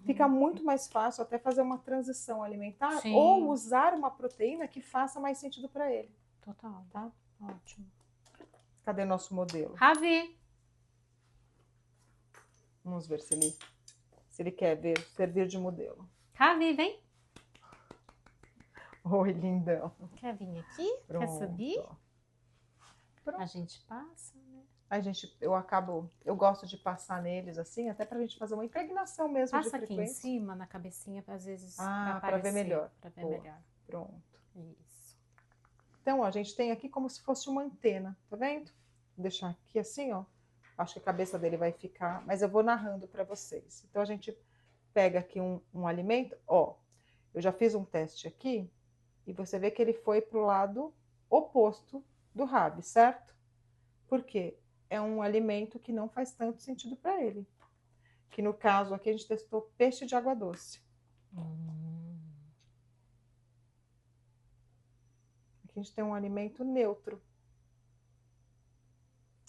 fica muito mais fácil até fazer uma transição alimentar. Sim. Ou usar uma proteína que faça mais sentido para ele. Total. Tá? Ótimo. Cadê nosso modelo? Ravi! Vamos ver se ele quer servir de modelo. Ravi, vem! Oi, lindão. Quer vir aqui? Pronto. Quer subir? Pronto. A gente passa, né? Eu gosto de passar neles assim, até pra gente fazer uma impregnação mesmo de frequência. Passa aqui em cima, na cabecinha, às vezes pra ver melhor. Pra ver melhor. Pronto. Isso. Então, ó, a gente tem aqui como se fosse uma antena, tá vendo? Vou deixar aqui assim, ó. Acho que a cabeça dele vai ficar, mas eu vou narrando para vocês. Então, a gente pega aqui um alimento, ó. Eu já fiz um teste aqui e você vê que ele foi pro lado oposto do Rabi, certo? Por quê? É um alimento que não faz tanto sentido para ele. Que no caso aqui a gente testou peixe de água doce. Aqui a gente tem um alimento neutro.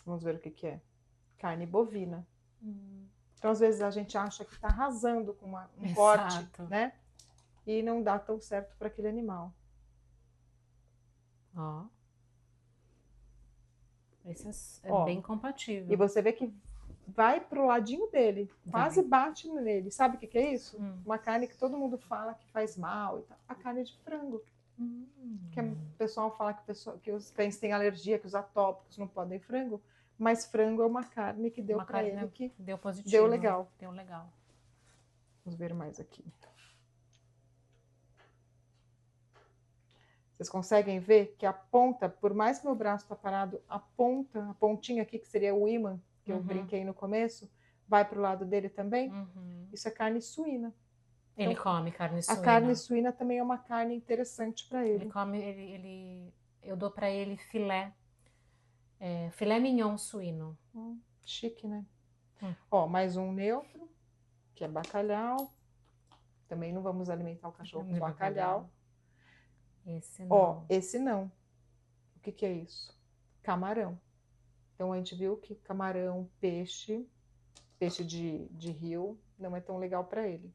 Vamos ver o que é. Carne bovina. Então, às vezes, a gente acha que está arrasando com um corte, né? E não dá tão certo para aquele animal. Ó. Esse é bem compatível. E você vê que vai pro ladinho dele, quase bate nele. Sabe o que que é isso? Uma carne que todo mundo fala que faz mal e tal. A carne de frango. Que o pessoal fala que os cães têm alergia, que os atópicos não podem frango, mas frango é uma carne que deu para ele que deu positivo. Deu legal. Deu legal. Vamos ver mais aqui. Vocês conseguem ver que a ponta, por mais que meu braço está parado, a pontinha aqui, que seria o ímã, que eu brinquei no começo, vai para o lado dele também? Isso é carne suína. Ele come carne suína. A carne suína também é uma carne interessante para ele. Ele come, eu dou para ele filé. Filé mignon suíno. Chique, né? Ó, mais um neutro, que é bacalhau. Também não vamos alimentar o cachorro com bacalhau. Esse não. Ó, esse não. O que que é isso? Camarão. Então a gente viu que camarão, peixe de rio, não é tão legal para ele.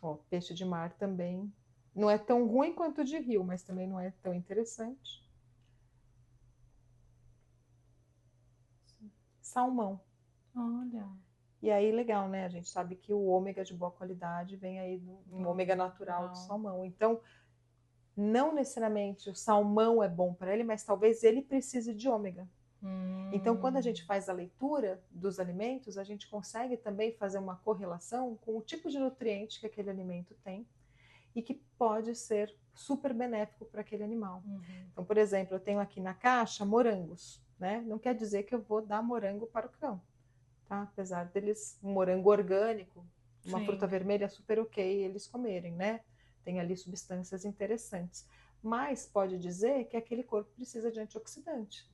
Ó, peixe de mar também. Não é tão ruim quanto o de rio, mas também não é tão interessante. Salmão. Olha. E aí, legal, né? A gente sabe que o ômega de boa qualidade vem aí do ômega natural do salmão. Então, não necessariamente o salmão é bom para ele, mas talvez ele precise de ômega. Então, quando a gente faz a leitura dos alimentos, a gente consegue também fazer uma correlação com o tipo de nutriente que aquele alimento tem e que pode ser super benéfico para aquele animal. Então, por exemplo, eu tenho aqui na caixa morangos, né? Não quer dizer que eu vou dar morango para o cão, tá? Apesar deles, um morango orgânico, uma fruta vermelha super ok eles comerem, né? Tem ali substâncias interessantes. Mas pode dizer que aquele corpo precisa de antioxidante.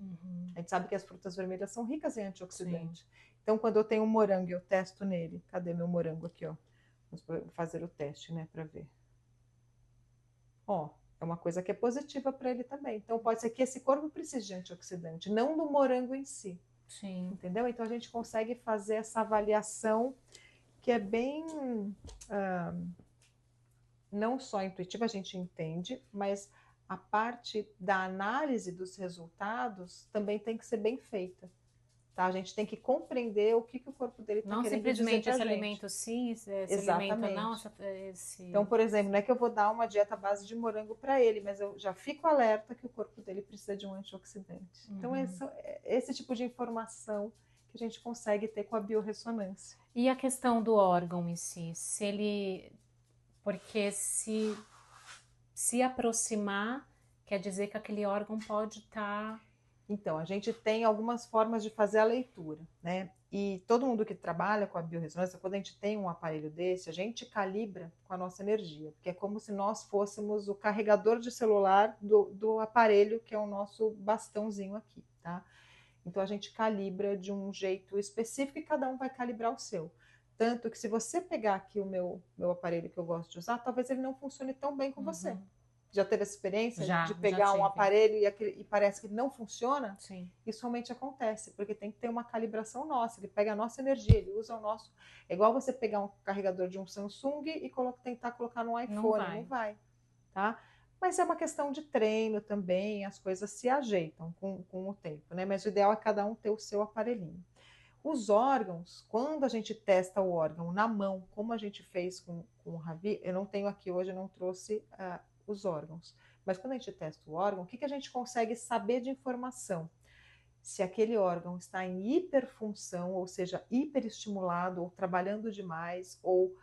A gente sabe que as frutas vermelhas são ricas em antioxidante. Então, quando eu tenho um morango e eu testo nele, cadê meu morango aqui, ó? Vamos fazer o teste, né, para ver. Ó, é uma coisa que é positiva para ele também. Então, pode ser que esse corpo precise de antioxidante, não do morango em si. Entendeu? Então, a gente consegue fazer essa avaliação que é bem... não só intuitiva, a gente entende, mas a parte da análise dos resultados também tem que ser bem feita. Tá? A gente tem que compreender o que o corpo dele está querendo dizer pra gente. Não simplesmente esse alimento sim, esse alimento não. Então, por exemplo, não é que eu vou dar uma dieta à base de morango para ele, mas eu já fico alerta que o corpo dele precisa de um antioxidante. Então, esse tipo de informação que a gente consegue ter com a biorressonância. E a questão do órgão em si? Porque se aproximar, quer dizer que aquele órgão pode estar... Então, a gente tem algumas formas de fazer a leitura, né? E todo mundo que trabalha com a biorressonância, quando a gente tem um aparelho desse, a gente calibra com a nossa energia, porque é como se nós fôssemos o carregador de celular do aparelho, que é o nosso bastãozinho aqui, tá? Então, a gente calibra de um jeito específico e cada um vai calibrar o seu. Tanto que se você pegar aqui o meu aparelho que eu gosto de usar, talvez ele não funcione tão bem com você. Já teve essa experiência de pegar um aparelho e parece que não funciona? Sim. Isso realmente acontece, porque tem que ter uma calibração nossa. Ele pega a nossa energia, ele usa o nosso... É igual você pegar um carregador de um Samsung e tentar colocar no iPhone. Não vai, tá? Mas é uma questão de treino também, as coisas se ajeitam com o tempo, né? Mas o ideal é cada um ter o seu aparelhinho. Os órgãos, quando a gente testa o órgão na mão, como a gente fez com o Ravi, eu não tenho aqui hoje, eu não trouxe os órgãos. Mas quando a gente testa o órgão, o que a gente consegue saber de informação? Se aquele órgão está em hiperfunção, ou seja, hiperestimulado, ou trabalhando demais, ou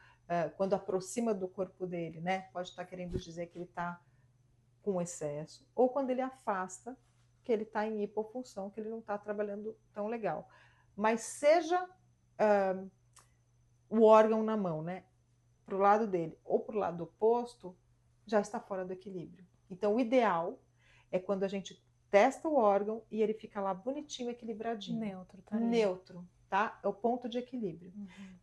quando aproxima do corpo dele, né? Pode estar querendo dizer que ele está com excesso, ou quando ele afasta, que ele está em hipofunção, que ele não está trabalhando tão legal. Mas seja o órgão na mão, né? Para o lado dele ou para o lado oposto, já está fora do equilíbrio. Então, o ideal é quando a gente testa o órgão e ele fica lá bonitinho, equilibradinho. Neutro, tá? Neutro, tá? É o ponto de equilíbrio.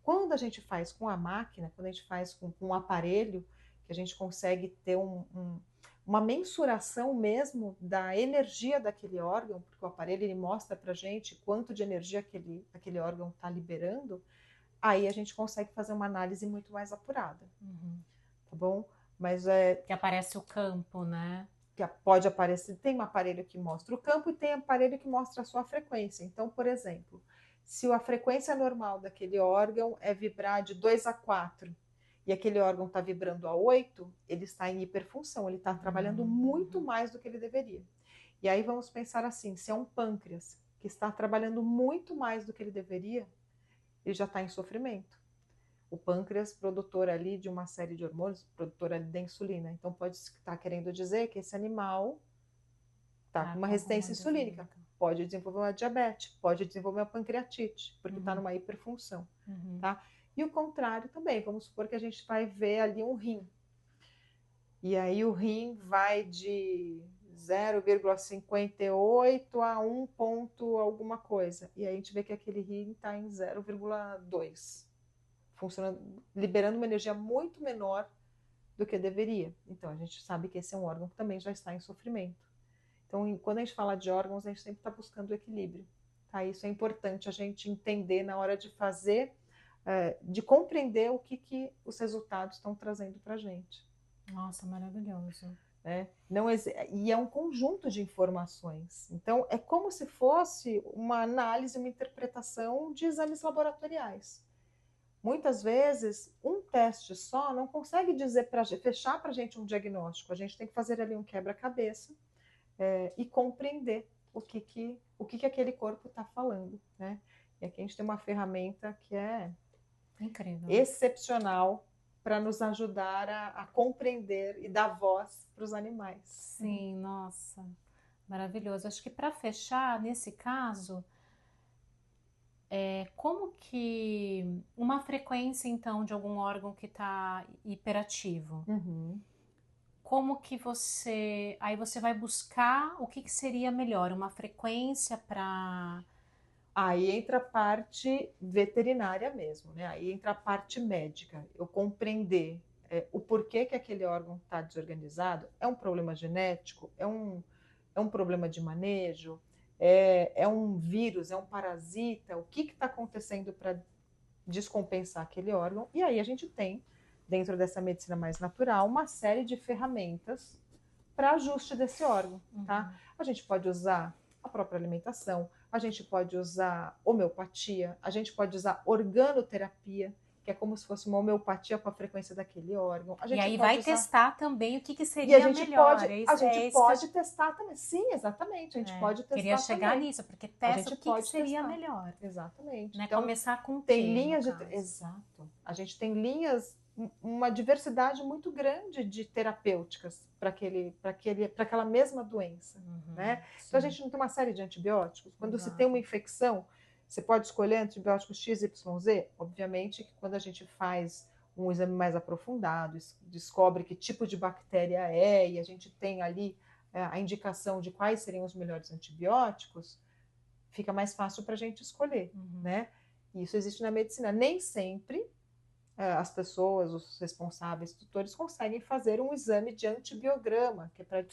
Quando a gente faz com a máquina, quando a gente faz com um aparelho, que a gente consegue ter uma mensuração mesmo da energia daquele órgão, porque o aparelho ele mostra pra gente quanto de energia aquele órgão está liberando, aí a gente consegue fazer uma análise muito mais apurada. Tá bom? Mas que aparece o campo, né? que pode aparecer, tem um aparelho que mostra o campo e tem um aparelho que mostra a sua frequência. Então, por exemplo, se a frequência normal daquele órgão é vibrar de 2 a 4 e aquele órgão está vibrando a 8, ele está em hiperfunção, ele está trabalhando muito mais do que ele deveria. E aí vamos pensar assim, se é um pâncreas que está trabalhando muito mais do que ele deveria, ele já está em sofrimento. O pâncreas, produtor ali de uma série de hormônios, produtor ali da insulina. Então pode estar querendo dizer que esse animal está com uma resistência insulínica. Pode desenvolver uma diabetes, pode desenvolver uma pancreatite, porque está numa hiperfunção. Tá? E o contrário também, vamos supor que a gente vai ver ali um rim. E aí o rim vai de 0,58 a 1 ponto alguma coisa. E aí a gente vê que aquele rim está em 0,2. Funcionando, liberando uma energia muito menor do que deveria. Então a gente sabe que esse é um órgão que também já está em sofrimento. Então, quando a gente fala de órgãos, a gente sempre está buscando o equilíbrio. Tá? Isso é importante a gente entender na hora de fazer, de compreender o que os resultados estão trazendo para a gente. Nossa, maravilhoso. Não, e é um conjunto de informações. Então, é como se fosse uma análise, uma interpretação de exames laboratoriais. Muitas vezes, um teste só não consegue dizer fechar para a gente um diagnóstico. A gente tem que fazer ali um quebra-cabeça e compreender o que aquele corpo está falando. Né? E aqui a gente tem uma ferramenta que é incrível, excepcional para nos ajudar a compreender e dar voz para os animais. Sim, nossa, maravilhoso. Acho que para fechar, nesse caso, como que uma frequência, então, de algum órgão que está hiperativo, como que aí você vai buscar o que seria melhor, uma frequência para... Aí entra a parte veterinária mesmo, né? Aí entra a parte médica. Eu compreender o porquê que aquele órgão está desorganizado. É um problema genético? É um problema de manejo? É um vírus? É um parasita? O que está acontecendo para descompensar aquele órgão? E aí a gente tem, dentro dessa medicina mais natural, uma série de ferramentas para ajuste desse órgão, tá? A gente pode usar a própria alimentação, a gente pode usar homeopatia, a gente pode usar organoterapia, que é como se fosse uma homeopatia com a frequência daquele órgão. A gente E aí pode vai testar também o que seria e a gente melhor. pode testar também. Sim, exatamente. A gente pode testar queria chegar também. Nisso, porque testa o que seria testar. melhor. Exatamente. Né? Então, começar com tem linhas de... Exato. A gente tem linhas, uma diversidade muito grande de terapêuticas para aquela mesma doença. Né? Então, a gente não tem uma série de antibióticos. Quando se tem uma infecção, você pode escolher antibióticos XYZ. Obviamente que quando a gente faz um exame mais aprofundado, descobre que tipo de bactéria é, e a gente tem ali a indicação de quais seriam os melhores antibióticos, fica mais fácil para a gente escolher, né? E isso existe na medicina. Nem sempre as pessoas, os responsáveis, tutores, conseguem fazer um exame de antibiograma, que é para...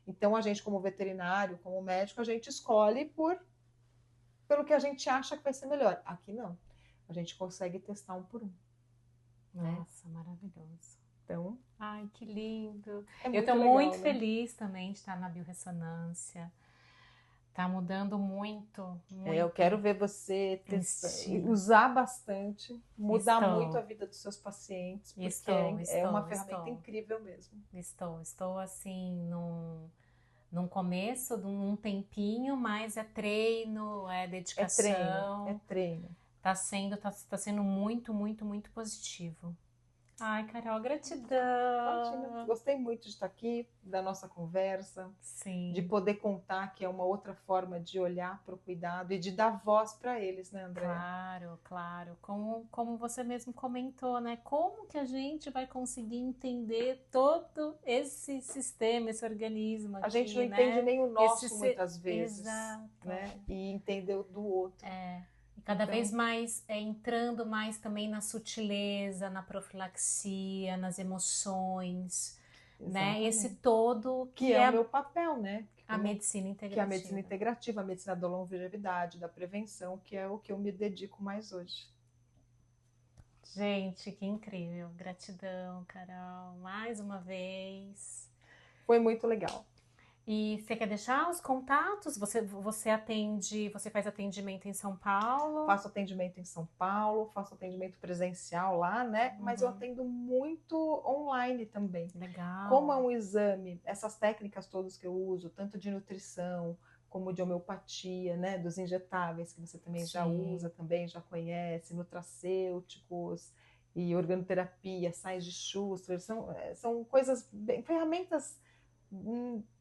Então, a gente, como veterinário, como médico, a gente escolhe pelo que a gente acha que vai ser melhor. Aqui não. A gente consegue testar um por um. Nossa, maravilhoso. Então, ai, que lindo. Eu estou muito feliz também de estar na biorressonância. Tá mudando muito. Eu quero ver você usar bastante, mudar muito a vida dos seus pacientes, porque é uma ferramenta incrível mesmo. Estou assim, num começo, num tempinho, mas é treino, é dedicação. É treino. Tá sendo muito, muito, muito positivo. Ai, Carol, gratidão. Imagina, gostei muito de estar aqui, da nossa conversa. Sim. De poder contar que é uma outra forma de olhar para o cuidado e de dar voz para eles, né, Andréa? Claro, claro. Como você mesmo comentou, né? Como que a gente vai conseguir entender todo esse sistema, esse organismo aqui, a gente não entende nem o nosso muitas vezes. Exato. Né? E entender o do outro. E cada vez mais entrando mais também na sutileza, na profilaxia, nas emoções, né? Esse todo que é o meu papel, né? A medicina integrativa. Que é a medicina integrativa, a medicina da longevidade, da prevenção, que é o que eu me dedico mais hoje. Gente, que incrível. Gratidão, Carol, mais uma vez. Foi muito legal. E você quer deixar os contatos? Você atende, você faz atendimento em São Paulo? Faço atendimento em São Paulo, faço atendimento presencial lá, né? Mas eu atendo muito online também. Legal. Como é um exame, essas técnicas todas que eu uso, tanto de nutrição como de homeopatia, né? Dos injetáveis, que você também já usa, também já conhece, nutracêuticos e organoterapia, sais de Schuster, são coisas, ferramentas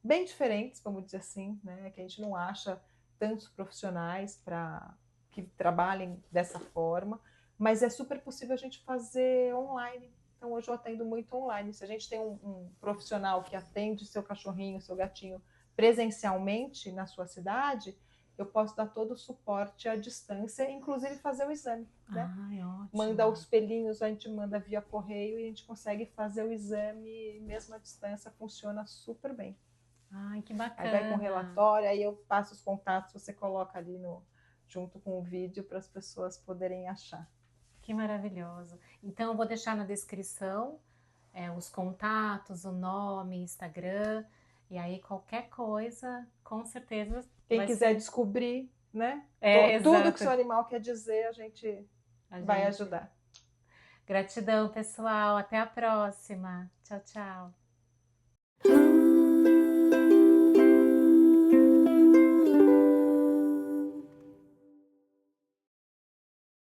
bem diferentes, vamos dizer assim, né? Que a gente não acha tantos profissionais para que trabalhem dessa forma, mas é super possível a gente fazer online. Então hoje eu atendo muito online. Se a gente tem um profissional que atende seu cachorrinho, seu gatinho presencialmente na sua cidade, eu posso dar todo o suporte à distância, inclusive fazer o exame, né? Ai, ótimo. Manda os pelinhos, a gente manda via correio e a gente consegue fazer o exame mesmo à distância, funciona super bem. Ai, que Aí bacana. vai com relatório, aí eu passo os contatos, você coloca ali junto com o vídeo para as pessoas poderem achar. Que maravilhoso. Então eu vou deixar na descrição os contatos, o nome, Instagram, e aí qualquer coisa, com certeza Quem quiser descobrir, né? Tudo que seu animal quer dizer, a gente vai ajudar. Gratidão, pessoal. Até a próxima. Tchau, tchau.